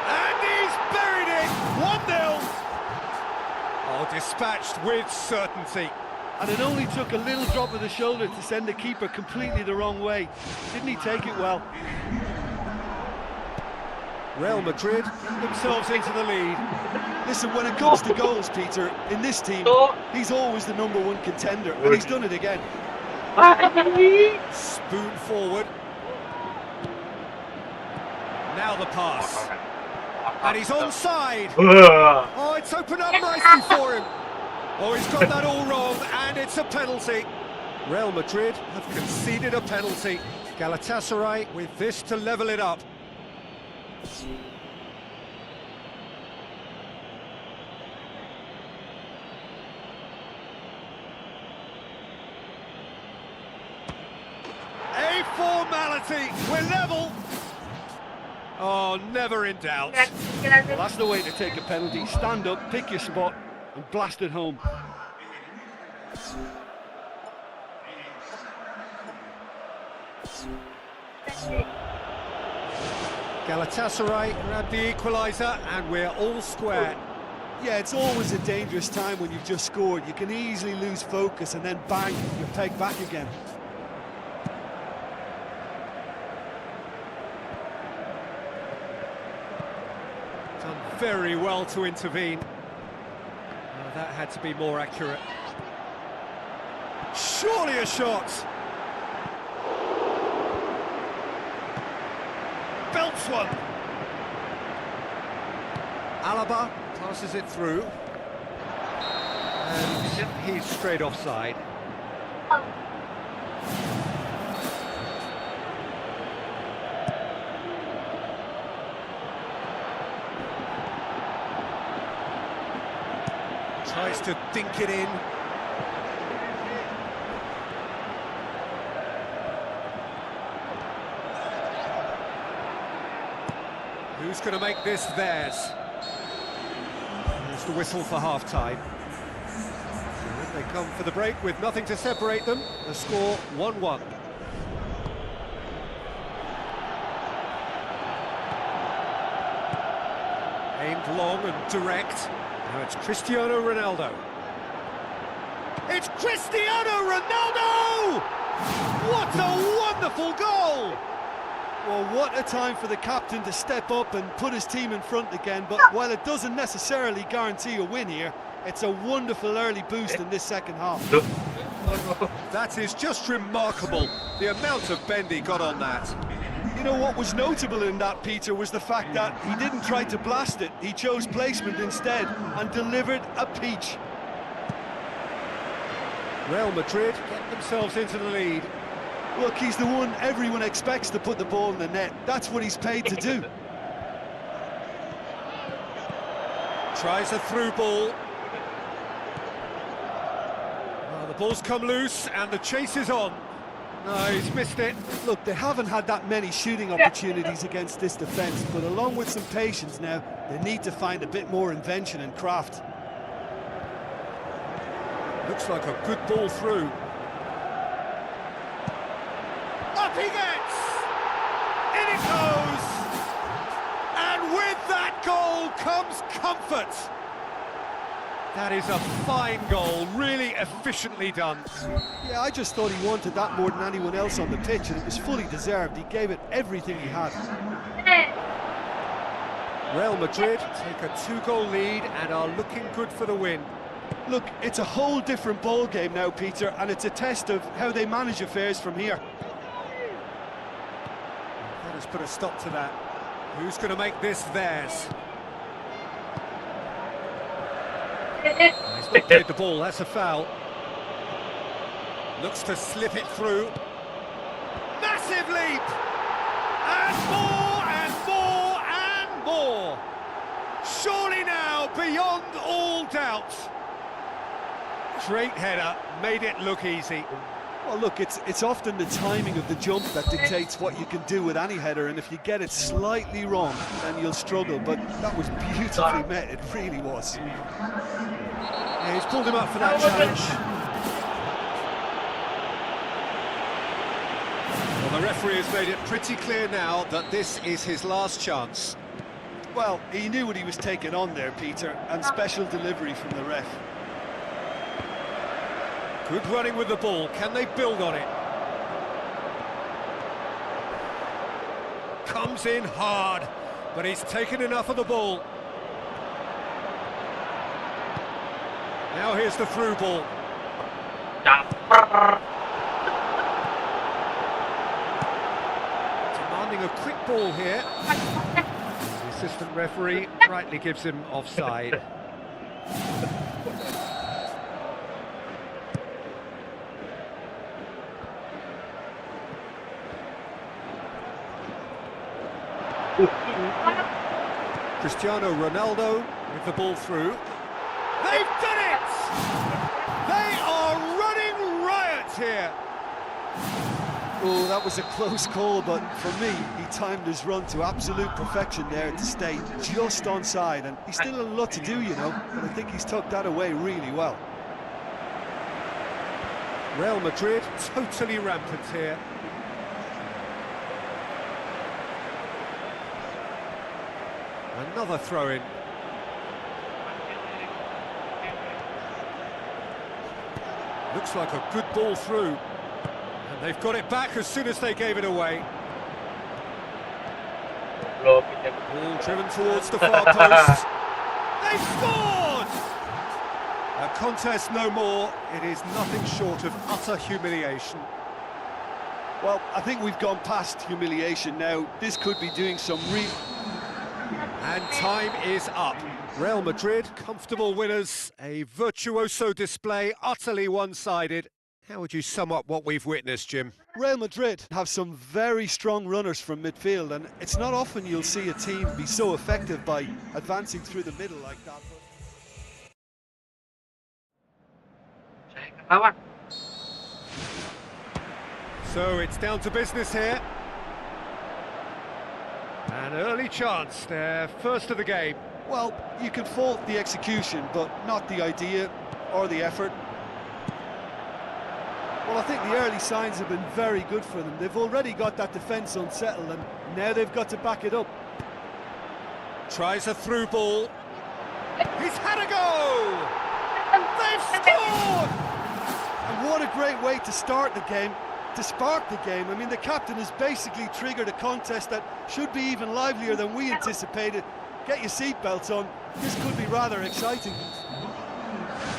And he's buried it! 1-0! Oh, dispatched with certainty. And it only took a little drop of the shoulder to send the keeper completely the wrong way. Didn't he take it well? Real Madrid themselves into the lead. Listen, when it comes to goals, Peter, in this team, he's always the #1 contender, and he's done it again. Spoon forward. Now the pass. And he's onside. Oh, it's opened up nicely for him. Oh, he's got that all wrong, and it's a penalty. Real Madrid have conceded a penalty. Galatasaray with this to level it up. A formality. We're level. Oh, never in doubt. Well, that's the way to take a penalty. Stand up, pick your spot, and blast it home. Galatasaray grab the equaliser, and we're all square. Yeah, it's always a dangerous time when you've just scored. You can easily lose focus, and then bang, you're pegged back again. very well to intervene. That had to be more accurate. Surely a shot! Belts one! Alaba passes it through. And he's straight offside. Tries to dink it in. Who's going to make this theirs? There's the whistle for half-time. They come for the break with nothing to separate them. The score 1-1. Aimed long and direct. Now it's Cristiano Ronaldo. It's Cristiano Ronaldo! What a wonderful goal! Well, what a time for the captain to step up and put his team in front again, but while it doesn't necessarily guarantee a win here, it's a wonderful early boost in this second half. That is just remarkable, the amount of bend he got on that. You know what was notable in that, Peter, was the fact that he didn't try to blast it, he chose placement instead and delivered a peach. Real Madrid get themselves into the lead. Look, he's the one everyone expects to put the ball in the net. That's what he's paid to do. Tries a through ball. Well, the ball's come loose and the chase is on. No, he's missed it. Look, they haven't had that many shooting opportunities against this defence, but along with some patience now, they need to find a bit more invention and craft. Looks like a good ball through. Up he gets! In it goes! And with that goal comes comfort! That is a fine goal, really efficiently done. Yeah, I just thought he wanted that more than anyone else on the pitch, and it was fully deserved. He gave it everything he had. Real Madrid take a 2-goal lead and are looking good for the win. Look, it's a whole different ball game now, Peter, and it's a test of how they manage affairs from here. That has put a stop to that. Who's going to make this theirs? He's not played the ball, that's a foul. Looks to slip it through. Massive leap! And more, and more, and more! Surely now, beyond all doubt. Great header, made it look easy. Well, look, it's often the timing of the jump that dictates what you can do with any header, and if you get it slightly wrong, then you'll struggle, but that was beautifully met, it really was. Yeah, he's pulled him up for that challenge. Well, the referee has made it pretty clear now that this is his last chance. Well, he knew what he was taking on there, Peter, and special delivery from the ref. Good running with the ball, can they build on it? Comes in hard, but he's taken enough of the ball. Now here's the through ball. Demanding a quick ball here. The assistant referee rightly gives him offside. Cristiano Ronaldo with the ball through. They've done it! They are running riot here! Oh, that was a close call, but for me, he timed his run to absolute perfection there to stay just onside, and he's still a lot to do, you know, but I think he's tucked that away really well. Real Madrid totally rampant here. Another throw-in. Looks like a good ball through. And they've got it back as soon as they gave it away. Ball driven towards the far post. They've scored! A contest no more. It is nothing short of utter humiliation. Well, I think we've gone past humiliation now. This could be doing some real... And time is up. Real Madrid, comfortable winners. A virtuoso display, utterly one-sided. How would you sum up what we've witnessed, Jim? Real Madrid have some very strong runners from midfield, and it's not often you'll see a team be so effective by advancing through the middle like that. So it's down to business here. An early chance, their first of the game. Well, you can fault the execution, but not the idea or the effort. Well, I think the early signs have been very good for them. They've already got that defence unsettled, and now they've got to back it up. Tries a through ball. He's had a go! They've scored! And what a great way to start the game, to spark the game. I mean, the captain has basically triggered a contest that should be even livelier than we anticipated. Get your seatbelts on, this could be rather exciting.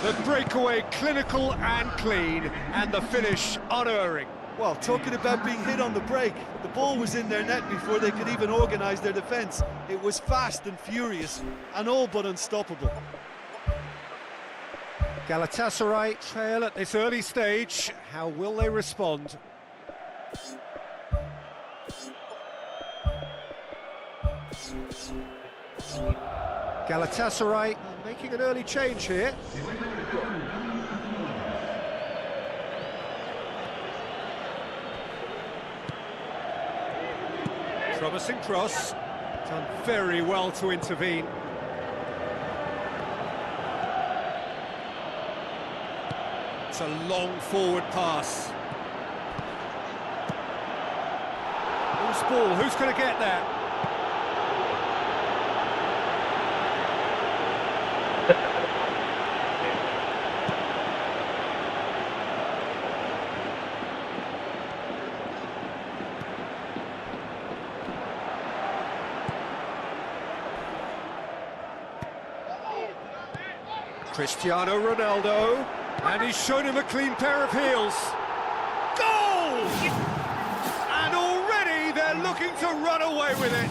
The breakaway clinical and clean, and the finish unerring. Well, talking about being hit on the break, the ball was in their net before they could even organise their defence. It was fast and furious, and all but unstoppable. Galatasaray trail at this early stage. How will they respond? Galatasaray making an early change here. Promising cross. Done very well to intervene. It's a long forward pass. Loose ball, who's going to get there? Cristiano Ronaldo, and he's shown him a clean pair of heels. Goal! And already they're looking to run away with it.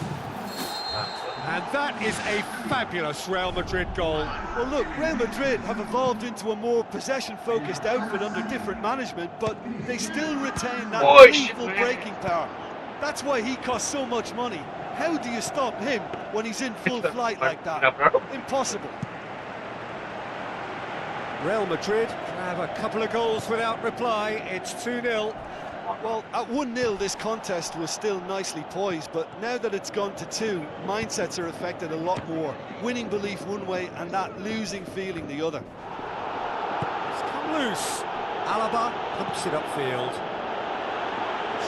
And that is a fabulous Real Madrid goal. Well, look, Real Madrid have evolved into a more possession-focused outfit under different management, but they still retain that meaningful breaking power. That's why he costs so much money. How do you stop him when he's in full flight like that? Impossible. Real Madrid have a couple of goals without reply. It's 2-0. Well, at 1-0 this contest was still nicely poised, but now that it's gone to 2, mindsets are affected a lot more. Winning belief one way and that losing feeling the other. It's come loose. Alaba pumps it upfield.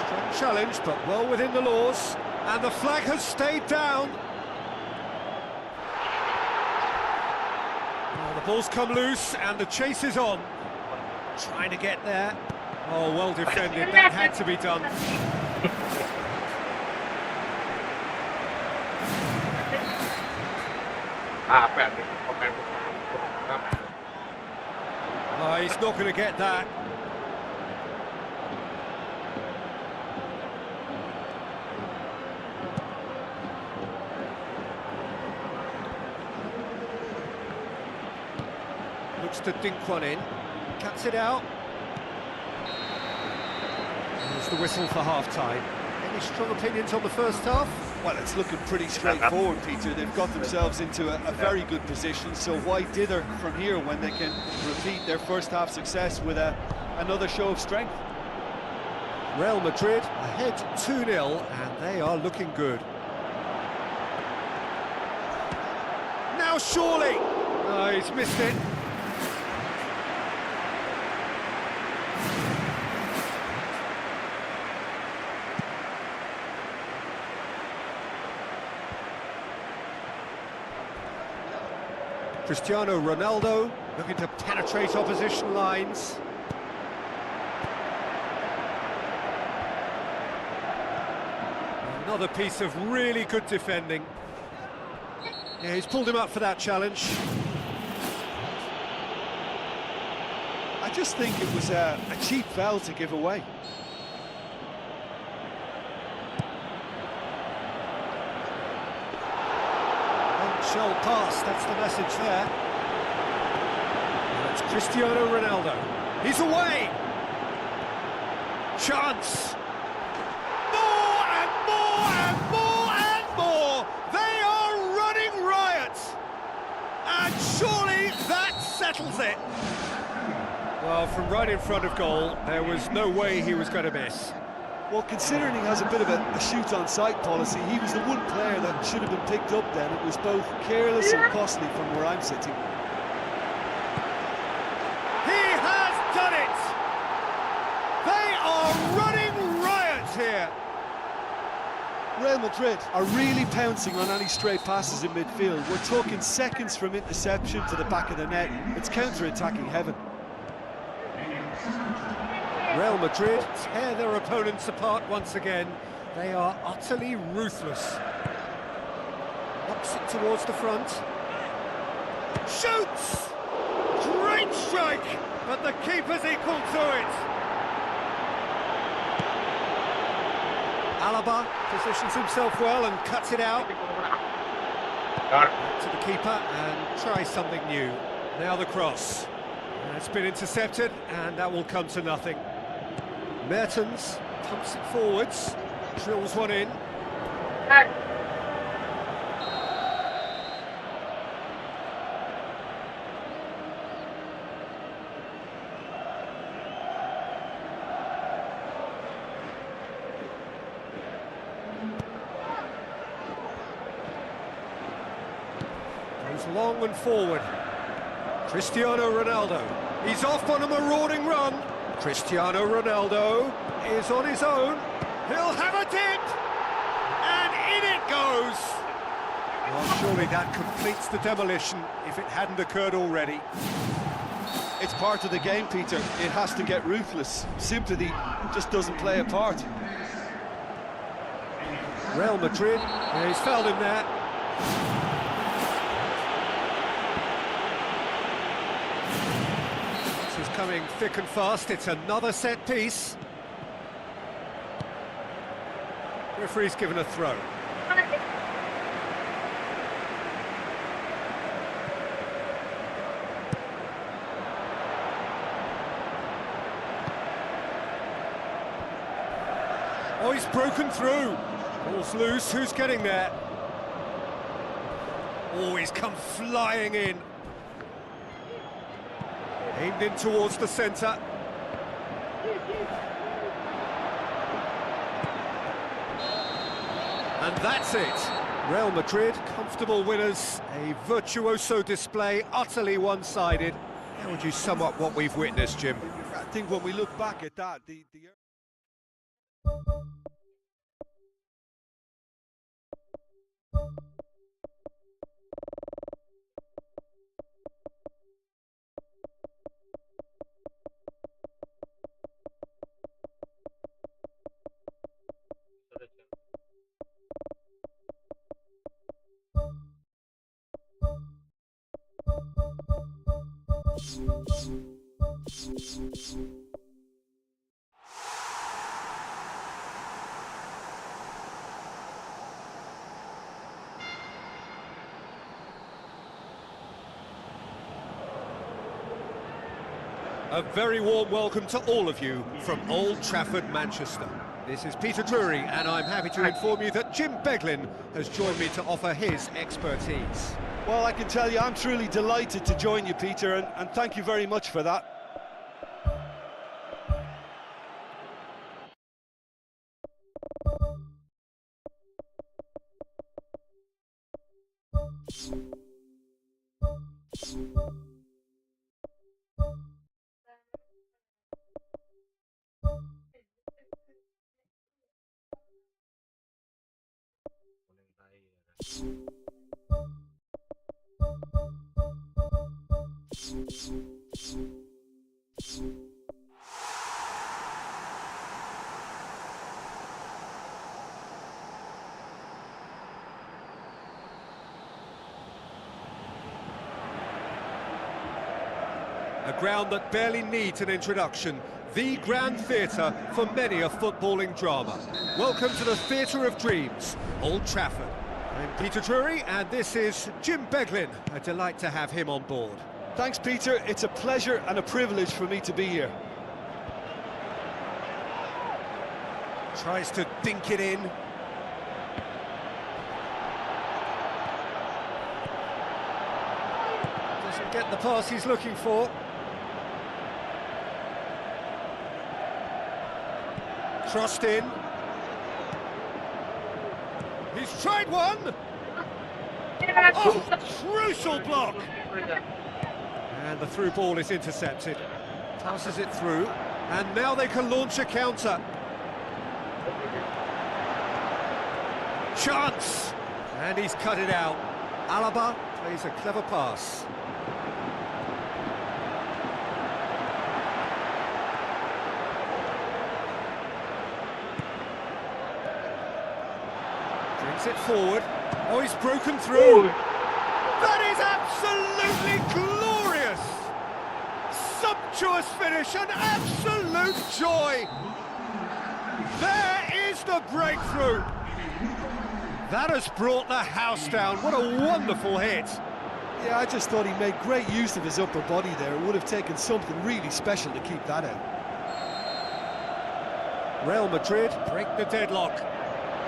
Strong challenge, but well within the laws. And the flag has stayed down. Well, the ball's come loose and the chase is on. Trying to get there. Oh, well defended. That had to be done. Oh, he's not going to get that. Looks to dink one in. Cuts it out. There's the whistle for half-time. Any strong opinions on the first half? Well, it's looking pretty straightforward, Peter. They've got themselves into a very good position, so why dither from here when they can repeat their first half success with another show of strength? Real Madrid ahead 2-0, and they are looking good. Now surely! No, he's missed it. Cristiano Ronaldo looking to penetrate opposition lines. Another piece of really good defending. Yeah, he's pulled him up for that challenge. I just think it was a cheap foul to give away. Shell pass, that's the message there. That's Cristiano Ronaldo. He's away! Chance! More and more and more and more! They are running riot! And surely that settles it! Well, from right in front of goal, there was no way he was going to miss. Well, considering he has a bit of a shoot-on-sight policy, he was the one player that should have been picked up then. It was both careless and costly from where I'm sitting. He has done it! They are running riot here! Real Madrid are really pouncing on any stray passes in midfield. We're talking seconds from interception to the back of the net. It's counter-attacking heaven. Real Madrid tear their opponents apart once again. They are utterly ruthless. Knocks it towards the front. Shoots! Great strike! But the keeper's equal to it. Alaba positions himself well and cuts it out. To the keeper and tries something new. Now the cross. It's been intercepted and that will come to nothing. Mertens pumps it forwards, drills one in. Goes long and forward. Cristiano Ronaldo. He's off on a marauding run. Cristiano Ronaldo is on his own. He'll have a dip! And in it goes! Well, surely that completes the demolition if it hadn't occurred already. It's part of the game, Peter. It has to get ruthless. Sympathy just doesn't play a part. Real Madrid, yeah, he's fouled him there. This is coming thick and fast. It's another set piece. Referee's given a throw. Oh, he's broken through. Ball's loose. Who's getting there? Oh, he's come flying in. Aimed in towards the centre. And that's it. Real Madrid, comfortable winners. A virtuoso display, utterly one-sided. How would you sum up what we've witnessed, Jim? I think when we look back at that, A very warm welcome to all of you from Old Trafford, Manchester. This is Peter Drury, and I'm happy to inform you that Jim Beglin has joined me to offer his expertise. well, I can tell you I'm truly delighted to join you, Peter, and thank you very much for that. A ground that barely needs an introduction. The grand theatre for many a footballing drama. Welcome to the Theatre of Dreams, Old Trafford. I'm Peter Drury, and this is Jim Beglin. A delight to have him on board. Thanks, Peter. It's a pleasure and a privilege for me to be here. Tries to dink it in. Doesn't get the pass he's looking for. Crossed in. He's tried one. Oh, crucial block. And the through ball is intercepted. Passes it through. And now they can launch a counter. Chance! And he's cut it out. Alaba plays a clever pass. Brings it forward. Oh, he's broken through. That is absolutely glorious! Sumptuous finish, an absolute joy! There is the breakthrough! That has brought the house down. What a wonderful hit. Yeah, I just thought he made great use of his upper body there. It would have taken something really special to keep that out. Real Madrid break the deadlock.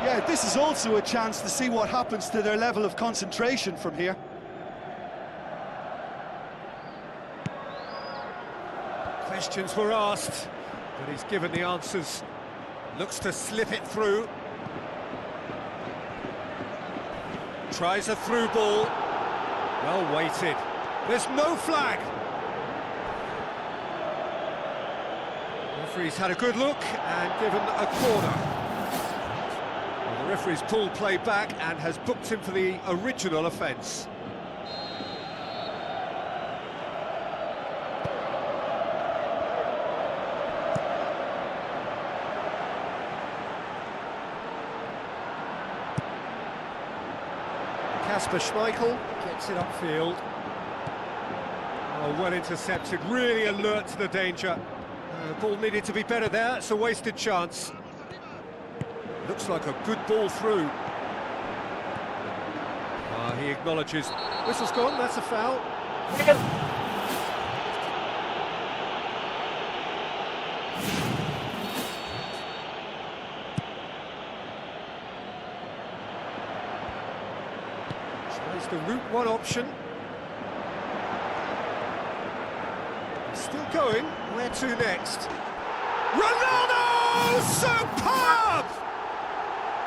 Yeah, this is also a chance to see what happens to their level of concentration from here. Questions were asked, but he's given the answers. Looks to slip it through. Tries a through ball. Well weighted. There's no flag. The referee's had a good look and given a corner. Well, the referee's pulled play back and has booked him for the original offence. Kasper Schmeichel gets it upfield. Oh, well intercepted, really alert to the danger. Ball needed to be better there, it's a wasted chance. Looks like a good ball through. He acknowledges. Whistle's gone, that's a foul. Tries the route one option. Still going. Where to next? Ronaldo! Superb!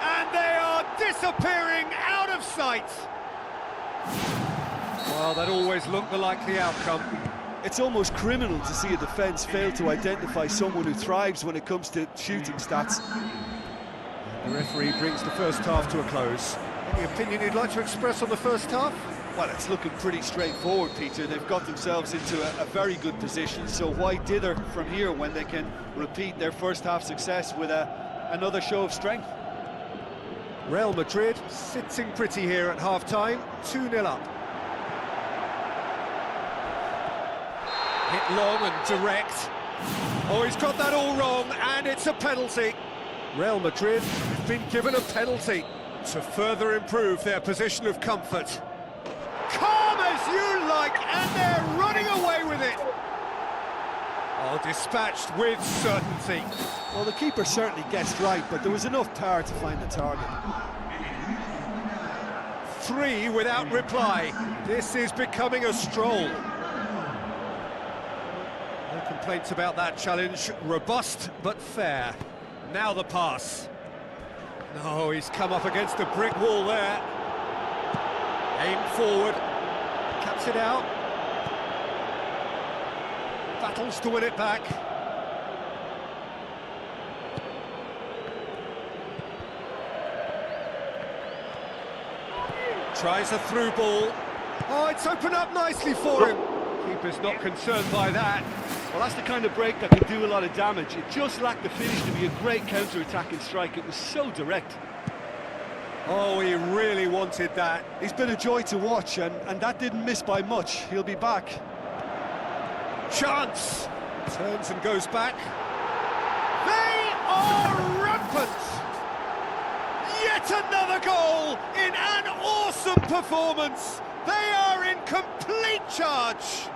And they are disappearing out of sight. Well, that always looked the likely outcome. It's almost criminal to see a defence fail to identify someone who thrives when it comes to shooting stats. The referee brings the first half to a close. Any opinion you'd like to express on the first half? Well, it's looking pretty straightforward, Peter. They've got themselves into a very good position, so why dither from here when they can repeat their first half success with another show of strength? Real Madrid sitting pretty here at half-time, 2-0 up. Hit long and direct. Oh, he's got that all wrong, and it's a penalty. Real Madrid have been given a penalty to further improve their position of comfort. Calm as you like, and they're running away with it. Oh, dispatched with certainty. Well, the keeper certainly guessed right, but there was enough power to find the target. 3 without reply. This is becoming a stroll. No complaints about that challenge. Robust but fair. Now the pass. No, he's come up against a brick wall there. Aimed forward. Cuts it out. Battles to win it back. Tries a through ball. Oh, it's opened up nicely for him. Keeper's not concerned by that. Well, that's the kind of break that can do a lot of damage. It just lacked the finish to be a great counter-attacking strike. It was so direct. Oh, he really wanted that. He's been a joy to watch, and that didn't miss by much. He'll be back. Chance! Turns and goes back. They are rampant! Yet another goal in an awesome performance! They are in complete charge!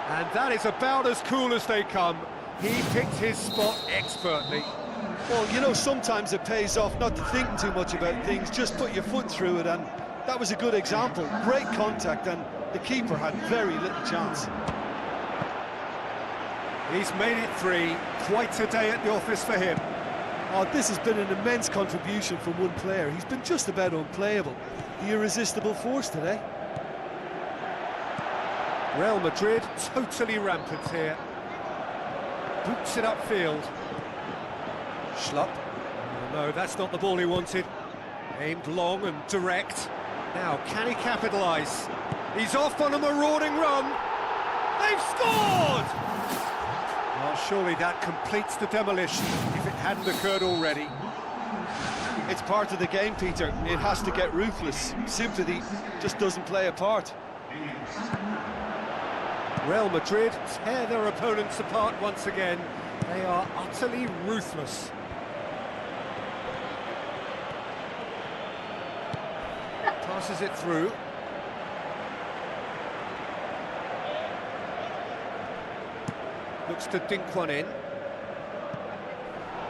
And that is about as cool as they come. He picked his spot expertly. Well, you know, sometimes it pays off not to think too much about things, just put your foot through it, and that was a good example. Great contact, and the keeper had very little chance. He's made it 3. Quite a day at the office for him. Oh, this has been an immense contribution from one player. He's been just about unplayable. The irresistible force today. Real Madrid totally rampant here. Boots it upfield. Schlupp. Oh, no, that's not the ball he wanted. Aimed long and direct. Now, can he capitalise? He's off on a marauding run. They've scored! Well, surely that completes the demolition, if it hadn't occurred already. It's part of the game, Peter. It has to get ruthless. Sympathy just doesn't play a part. Real Madrid tear their opponents apart once again. They are utterly ruthless. Passes it through. Looks to dink one in.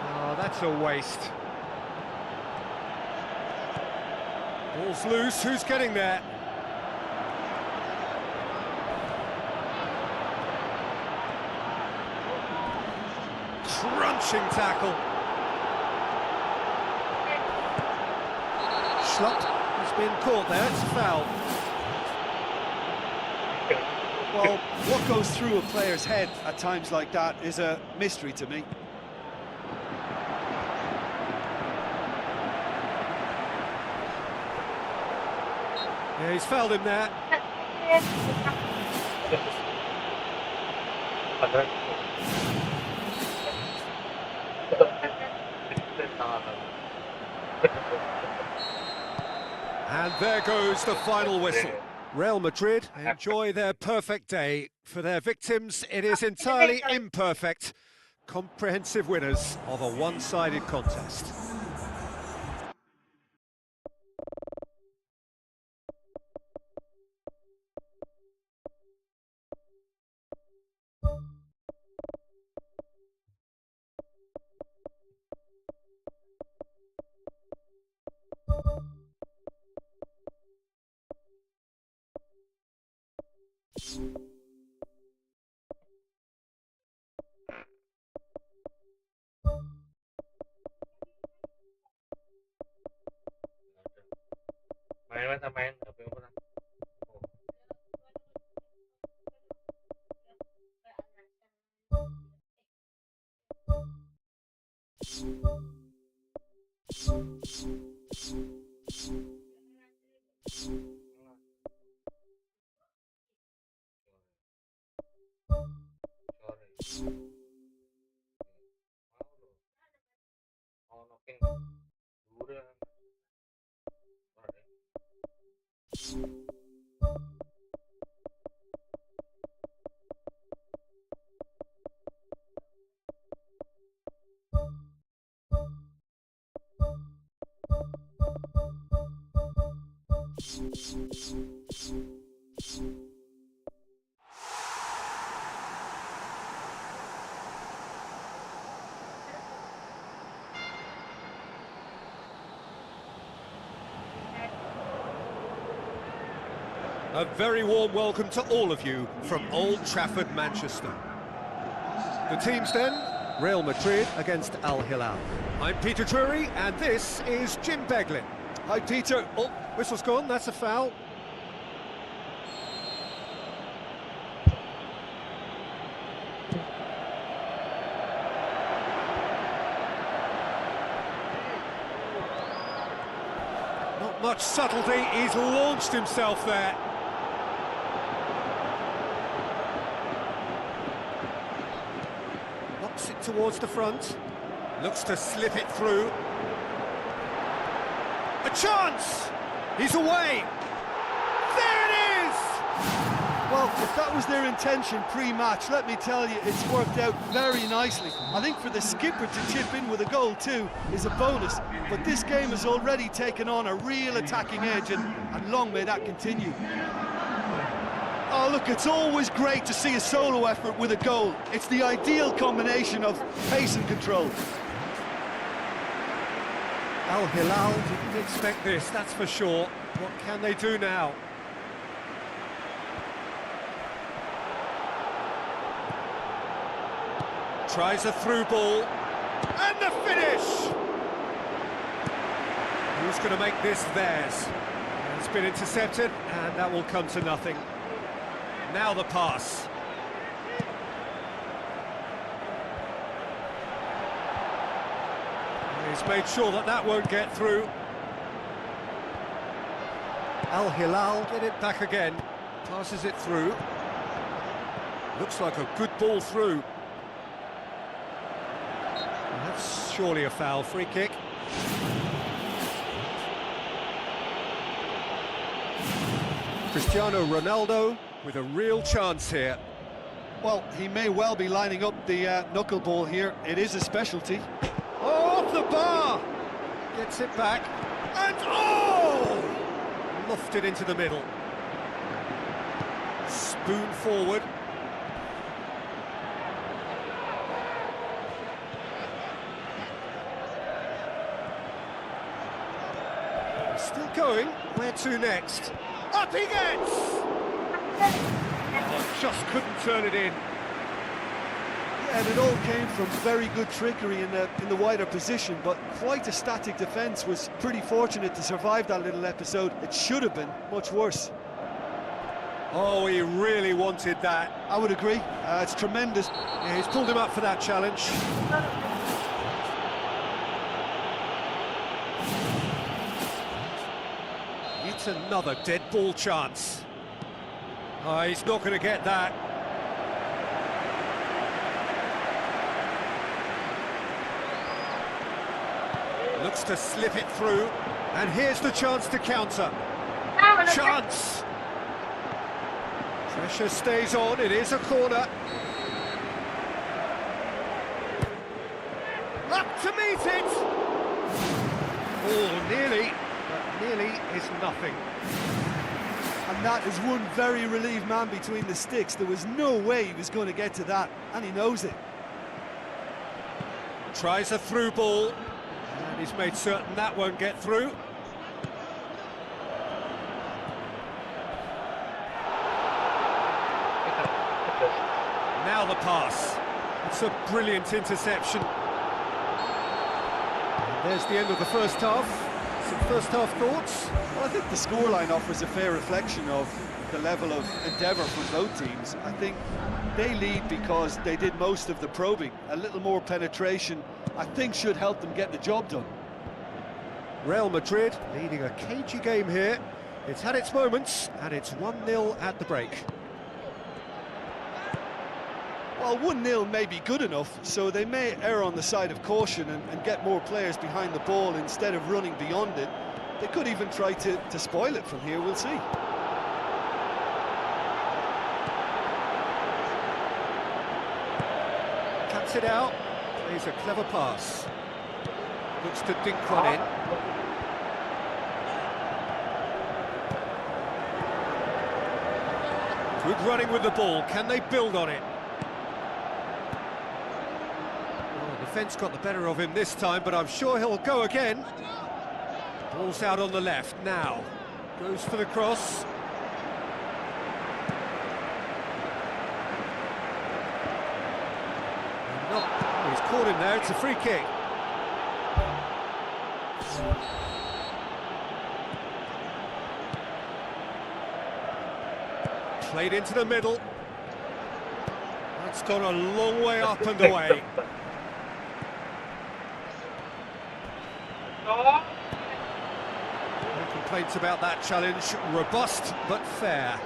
Oh, that's a waste. Ball's loose, who's getting there? Crunching tackle. Schlupp has been caught there, it's a foul. Well, what goes through a player's head at times like that is a mystery to me. Yeah, he's fouled him there. And there goes the final whistle. Real Madrid enjoy their perfect day. For their victims, it is entirely imperfect. Comprehensive winners of a one-sided contest. Main. A very warm welcome to all of you from Old Trafford, Manchester. The teams then, Real Madrid against Al Hilal. I'm Peter Drury, and this is Jim Beglin. Hi, Peter. Oh, whistle's gone, that's a foul. Not much subtlety, he's launched himself there. Knocks it towards the front, looks to slip it through. A chance! He's away! There it is! Well, if if that was their intention pre-match, let me tell you, it's worked out very nicely. I think for the skipper to chip in with a goal too is a bonus, but this game has already taken on a real attacking edge, and long may that continue. Oh look, it's always great to see a solo effort with a goal. It's the ideal combination of pace and control. Al Hilal didn't expect this, that's for sure. What can they do now? Tries a through ball, and the finish! Who's going to make this theirs? It's been intercepted, and that will come to nothing. Now the pass. He's made sure that that won't get through. Al Hilal get it back again, passes it through. Looks like a good ball through. That's surely a foul, free kick. Cristiano Ronaldo with a real chance here. Well, he may well be lining up the knuckleball here. It is a specialty. Oh, off the bar! Gets it back, and oh! Lofted into the middle. Spoon forward. Still going. Where to next? Up he gets! Oh, just couldn't turn it in. And it all came from very good trickery in the wider position, but quite a static defence. Was pretty fortunate to survive that little episode. It should have been much worse. Oh, he really wanted that. I would agree. It's tremendous. Yeah, he's pulled him up for that challenge. It's another dead ball chance. Oh, he's not going to get that. Looks to slip it through, and here's the chance to counter. Chance! Pressure stays on, it is a corner. Up to meet it! Oh, nearly, but nearly is nothing. And that is one very relieved man between the sticks. There was no way he was going to get to that, and he knows it. Tries a through ball, and he's made certain that won't get through. Now the pass. It's a brilliant interception. And there's the end of the first half. Some first half thoughts? Well, I think the scoreline offers a fair reflection of the level of endeavour from both teams. I think they lead because they did most of the probing. A little more penetration, I think, should help them get the job done. Real Madrid leading a cagey game here. It's had its moments, and it's 1-0 at the break. Well, 1-0 may be good enough, so they may err on the side of caution and get more players behind the ball instead of running beyond it. They could even try to spoil it from here, we'll see. Cuts it out, plays a clever pass. Looks to dink one in. Good running with the ball, can they build on it? Defence got the better of him this time, but I'm sure he'll go again. Ball's out on the left now. Goes for the cross. He's caught him there, it's a free kick. Played into the middle. That's gone a long way up and away. No complaints about that challenge. Robust but fair.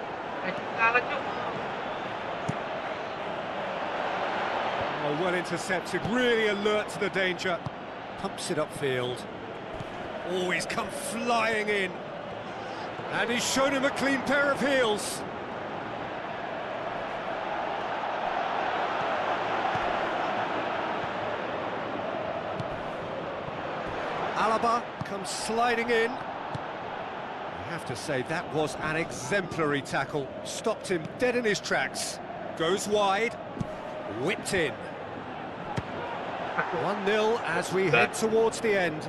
Oh, well intercepted, really alert to the danger. Pumps it upfield. Oh, he's come flying in. And he's shown him a clean pair of heels. Alaba comes sliding in. I have to say, that was an exemplary tackle. Stopped him dead in his tracks. Goes wide. Whipped in. 1-0 as we head towards the end.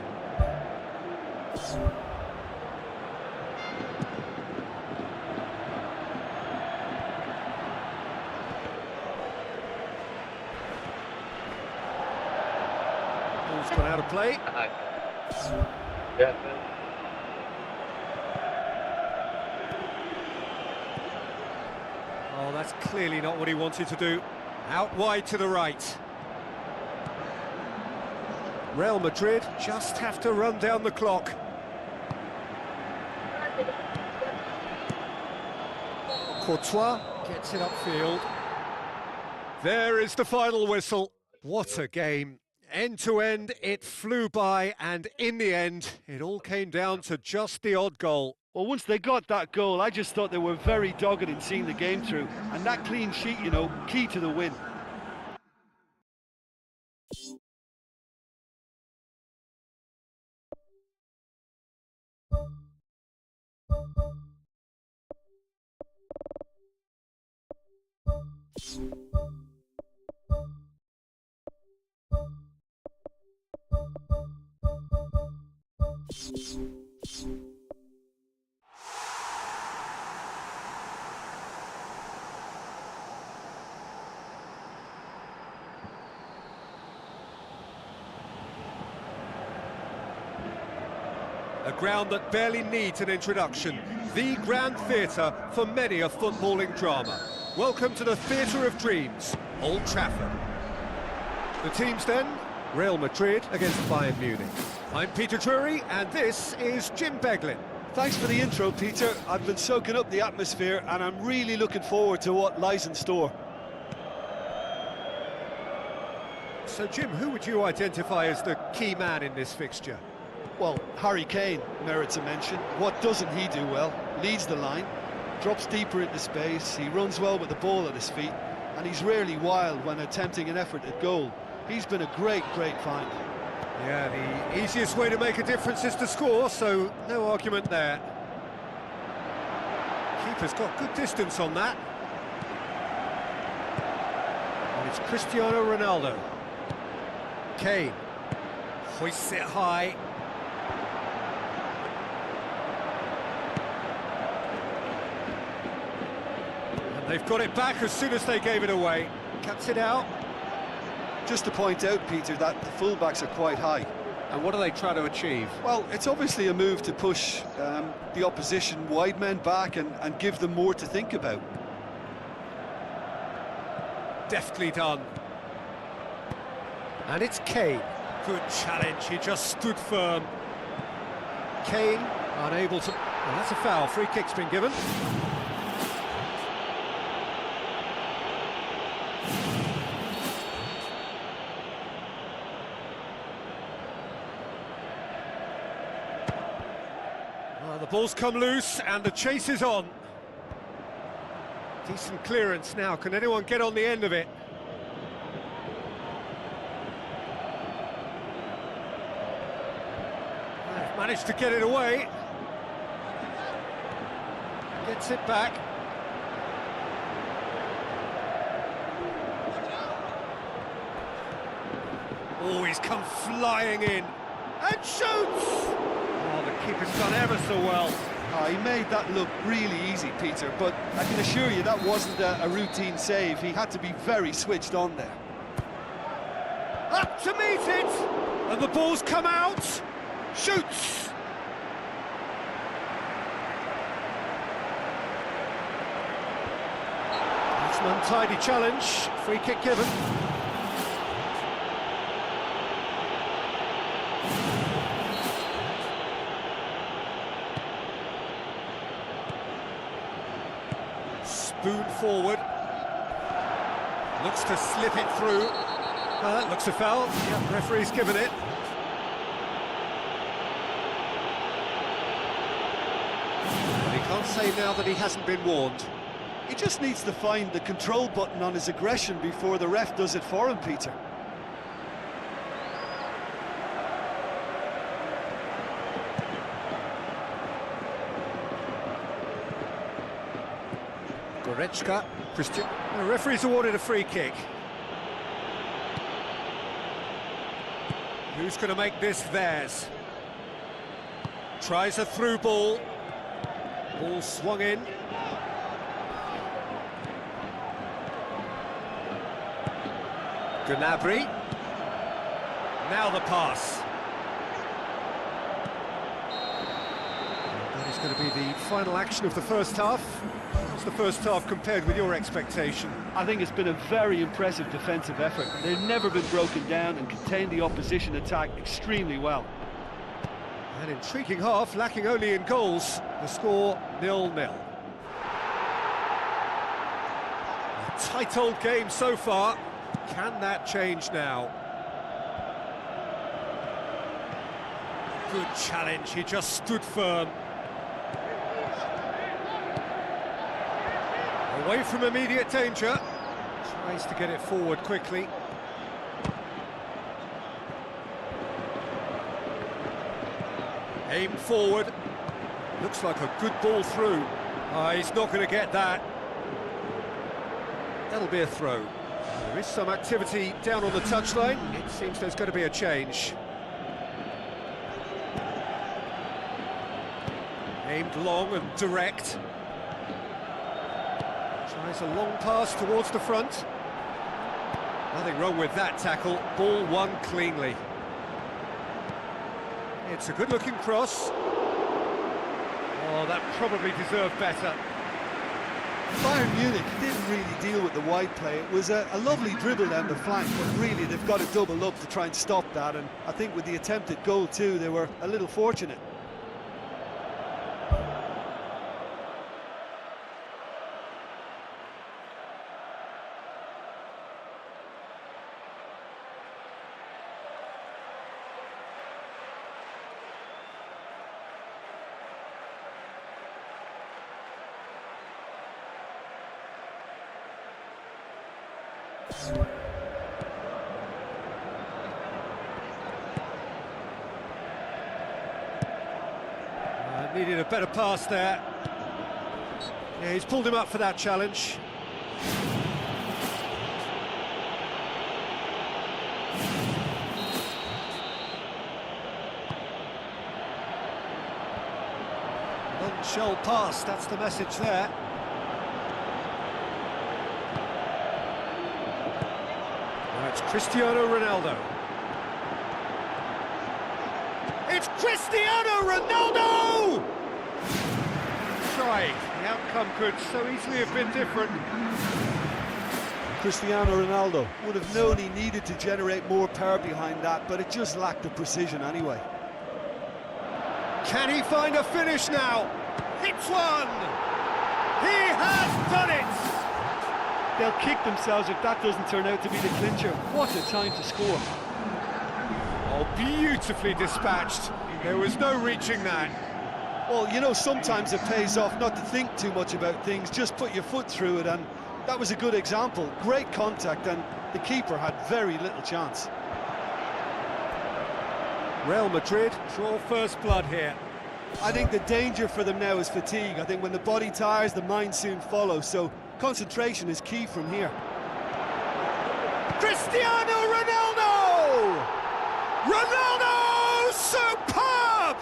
Ball's gone out of play. Oh, that's clearly not what he wanted to do. Out wide to the right. Real Madrid just have to run down the clock. Courtois gets it upfield. There is the final whistle. What a game. End to end, it flew by, and in the end, it all came down to just the odd goal. Well, once they got that goal, I just thought they were very dogged in seeing the game through. And that clean sheet, you know, key to the win. A ground that barely needs an introduction. The grand theatre for many a footballing drama. Welcome to the Theatre of Dreams, Old Trafford. The teams then, Real Madrid against Bayern Munich. I'm Peter Drury, and this is Jim Beglin. Thanks for the intro, Peter. I've been soaking up the atmosphere, and I'm really looking forward to what lies in store. So, Jim, who would you identify as the key man in this fixture? Well, Harry Kane merits a mention. What doesn't he do well? Leads the line, drops deeper into space, he runs well with the ball at his feet, and he's rarely wild when attempting an effort at goal. He's been a great find. Yeah, the easiest way to make a difference is to score, so no argument there. Keeper's got good distance on that. And it's Cristiano Ronaldo. Kane hoists it high. And they've got it back as soon as they gave it away. Cuts it out. Just to point out, Peter, that the fullbacks are quite high. And what do they try to achieve? Well, it's obviously a move to push the opposition wide men back and give them more to think about. Deftly done. And it's Kane. Good challenge, he just stood firm. Kane unable to... Well, that's a foul, free kick's been given. The ball's come loose and the chase is on. Decent clearance now, can anyone get on the end of it? They've managed to get it away. Gets it back. Oh, he's come flying in and shoots! Oh, the keeper's done ever so well. He made that look really easy, Peter, but I can assure you that wasn't a routine save. He had to be very switched on there. Up to meet it! And the ball's come out. Shoots! That's an untidy challenge. Free kick given. Spoon forward. Looks to slip it through. Looks a foul. Yep, referee's given it. But he can't say now that he hasn't been warned. He just needs to find the control button on his aggression before the ref does it for him, Peter. Goretzka, Christian. The referee's awarded a free kick. Who's going to make this theirs? Tries a through ball. Ball swung in. Gnabry. Now the pass. That is going to be the final action of the first half. What's the first half compared with your expectation? I think it's been a very impressive defensive effort. They've never been broken down and contained the opposition attack extremely well. An intriguing half, lacking only in goals. The score 0-0. A tight old game so far. Can that change now? Good challenge, he just stood firm. Away from immediate danger. Tries to get it forward quickly. Aim forward. Looks like a good ball through. He's not going to get that. That'll be a throw. There is some activity down on the touchline. It seems there's going to be a change. Aimed long and direct. Tries a long pass towards the front. Nothing wrong with that tackle. Ball won cleanly. It's a good-looking cross. Oh, that probably deserved better. Bayern Munich didn't really deal with the wide play. It was a lovely dribble down the flank, but really they've got to double up to try and stop that, and I think with the attempted goal too, they were a little fortunate. Needed a better pass there. Yeah, he's pulled him up for that challenge. Non-shell pass, that's the message there. Now it's Cristiano Ronaldo. It's Cristiano Ronaldo! Trying. The outcome could so easily have been different. Cristiano Ronaldo would have known he needed to generate more power behind that, but it just lacked the precision anyway. Can he find a finish now? Hits one! He has done it! They'll kick themselves if that doesn't turn out to be the clincher. What a time to score. Oh, beautifully dispatched. There was no reaching that. Well, you know, sometimes it pays off not to think too much about things, just put your foot through it, and that was a good example. Great contact, and the keeper had very little chance. Real Madrid draw first blood here. I think the danger for them now is fatigue. I think when the body tires, the mind soon follows, so concentration is key from here. Cristiano Ronaldo! Ronaldo, superb!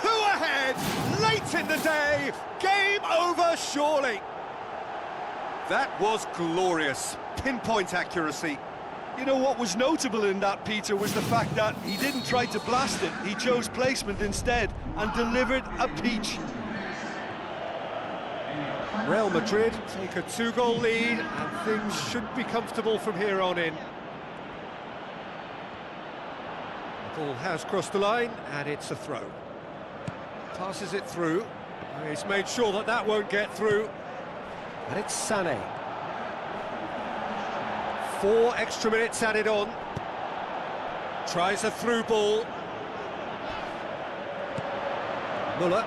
2 ahead, late in the day, game over surely. That was glorious, pinpoint accuracy. You know what was notable in that, Peter, was the fact that he didn't try to blast it, he chose placement instead and delivered a peach. Real Madrid take a 2-goal lead and things should be comfortable from here on in. The ball has crossed the line and it's a throw. Passes it through. He's made sure that that won't get through. And it's Sané. 4 extra minutes added on. Tries a through ball. Müller.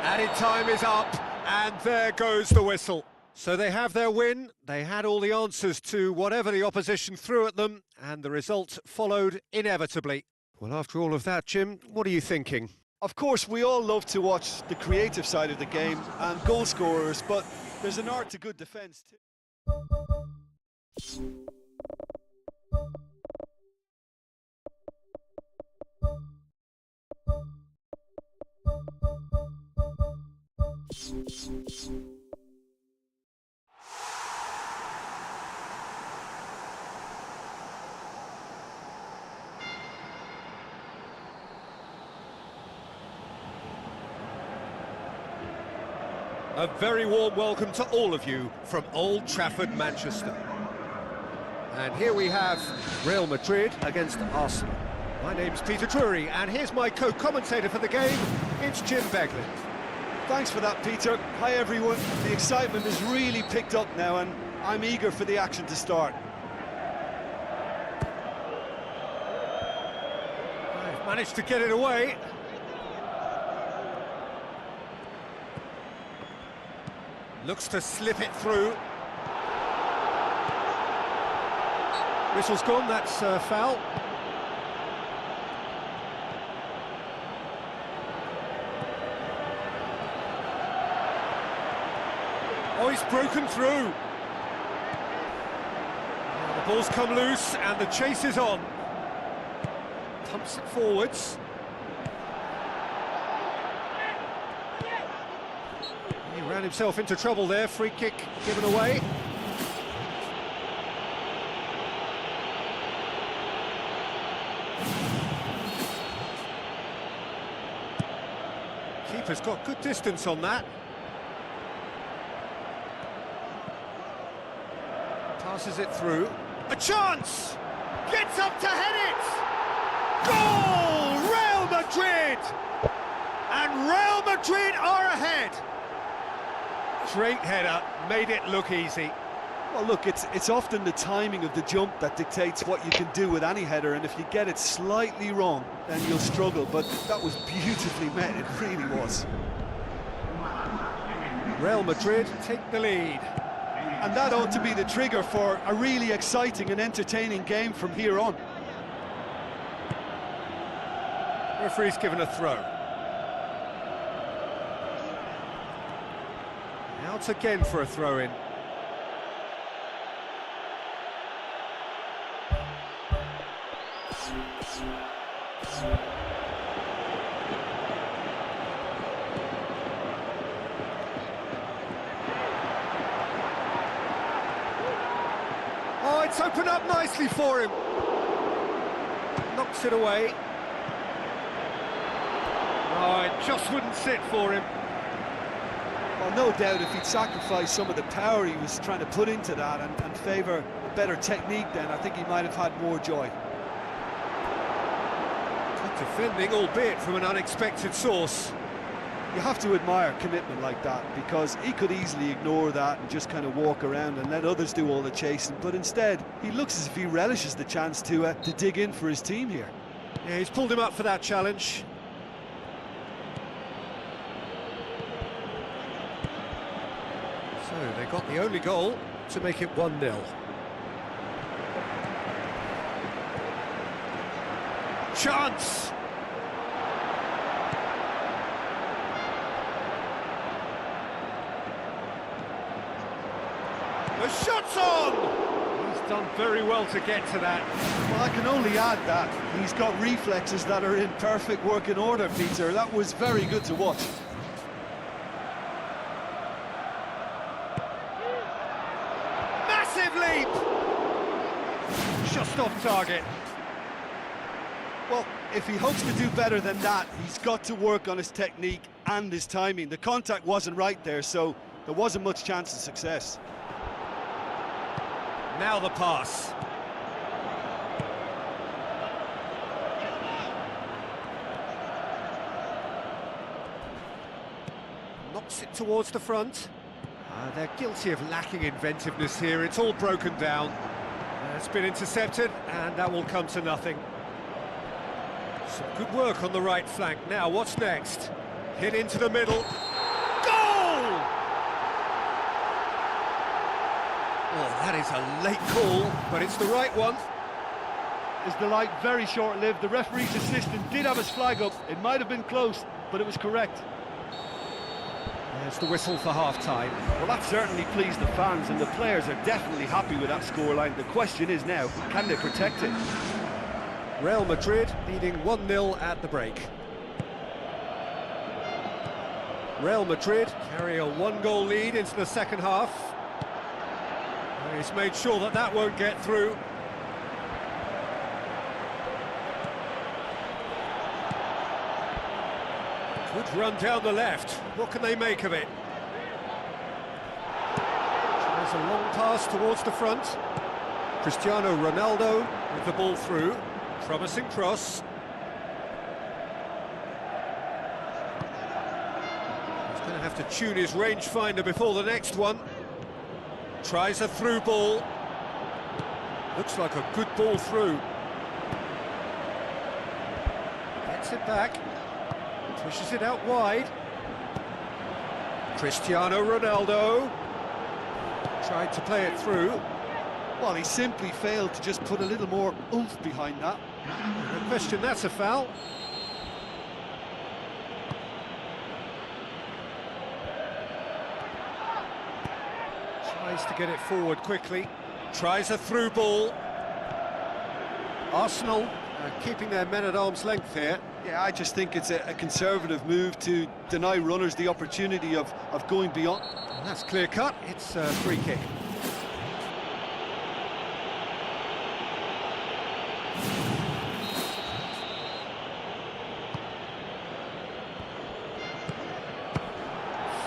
Added time is up, and there goes the whistle. So they have their win, they had all the answers to whatever the opposition threw at them, and the result followed inevitably. Well, after all of that, Jim, what are you thinking? Of course, we all love to watch the creative side of the game and goal scorers, but there's an art to good defence too. A very warm welcome to all of you from Old Trafford, Manchester. And here we have Real Madrid against Arsenal. My name's Peter Drury, and here's my co-commentator for the game, it's Jim Beglin. Thanks for that, Peter. Hi, everyone. The excitement has really picked up now, and I'm eager for the action to start. They've managed to get it away. Looks to slip it through. Whistle's gone, that's foul. Oh, he's broken through. The ball's come loose and the chase is on. Pumps it forwards. He ran himself into trouble there, free kick given away. Keeper's got good distance on that. Passes it through. A chance! Gets up to head it! Goal! Real Madrid! And Real Madrid are ahead! Great header, made it look easy. Well, look, it's often the timing of the jump that dictates what you can do with any header, and if you get it slightly wrong, then you'll struggle, but that was beautifully met, it really was. Real Madrid take the lead. And that ought to be the trigger for a really exciting and entertaining game from here on. Referee's given a throw. Out again for a throw-in. Oh, it's opened up nicely for him. Knocks it away. Oh, it just wouldn't sit for him. Well, no doubt if he'd sacrificed some of the power he was trying to put into that and favour a better technique, then I think he might have had more joy. Good defending, albeit from an unexpected source. You have to admire commitment like that, because he could easily ignore that and just kind of walk around and let others do all the chasing, but instead he looks as if he relishes the chance to dig in for his team here. Yeah, he's pulled him up for that challenge. So they got the only goal to make it 1-0. Chance! The shot's on! He's done very well to get to that. Well, I can only add that he's got reflexes that are in perfect working order, Peter. That was very good to watch. Massive leap! Just off target. Well, if he hopes to do better than that, he's got to work on his technique and his timing. The contact wasn't right there, so there wasn't much chance of success. Now the pass. Knocks it towards the front. They're guilty of lacking inventiveness here. It's all broken down. It's been intercepted, and that will come to nothing. Some good work on the right flank. Now, what's next? Hit into the middle. Goal! Oh, that is a late call, but it's the right one. Is the light very short-lived? The referee's assistant did have his flag up. It might have been close, but it was correct. There's the whistle for half-time. Well, that certainly pleased the fans, and the players are definitely happy with that scoreline. The question is now, can they protect it? Real Madrid leading 1-0 at the break. Real Madrid carry a one-goal lead into the second half. He's made sure that that won't get through. Good run down the left. What can they make of it? Tries a long pass towards the front. Cristiano Ronaldo with the ball through. Promising cross. He's going to have to tune his rangefinder before the next one. Tries a through ball. Looks like a good ball through. Gets it back. Pushes it out wide. Cristiano Ronaldo. Tried to play it through. Well, he simply failed to just put a little more oomph behind that. No question, that's a foul. Tries to get it forward quickly. Tries a through ball. Arsenal keeping their men at arm's length here. Yeah, I just think it's a conservative move to deny runners the opportunity of going beyond. And that's clear cut. It's a free kick.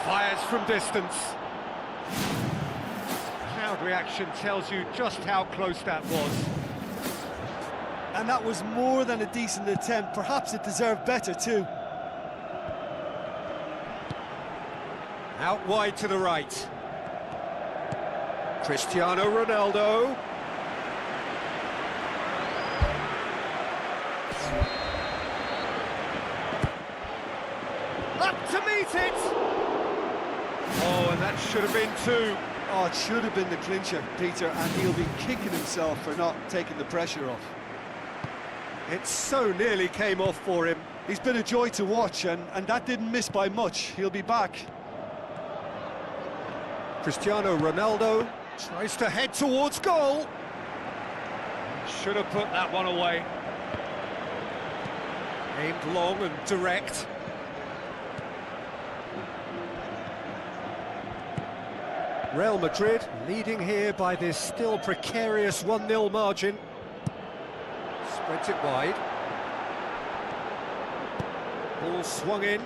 Fires from distance. Crowd reaction tells you just how close that was. And that was more than a decent attempt. Perhaps it deserved better too. Out wide to the right. Cristiano Ronaldo. Up to meet it! Oh, and that should have been two. Oh, it should have been the clincher, Peter, and he'll be kicking himself for not taking the pressure off. It so nearly came off for him. He's been a joy to watch, and that didn't miss by much. He'll be back. Cristiano Ronaldo tries to head towards goal. Should have put that one away. Aimed long and direct. Real Madrid leading here by this still precarious 1-0 margin. Spreads it wide. Ball swung in.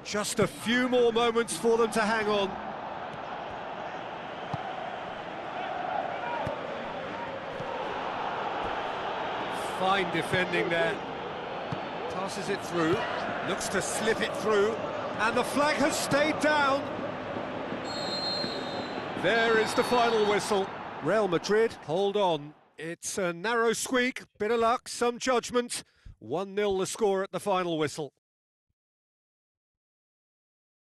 Just a few more moments for them to hang on. Fine defending there. Passes it through, looks to slip it through, and the flag has stayed down. There is the final whistle. Real Madrid, hold on. It's a narrow squeak, bit of luck, some judgment. 1-0 the score at the final whistle.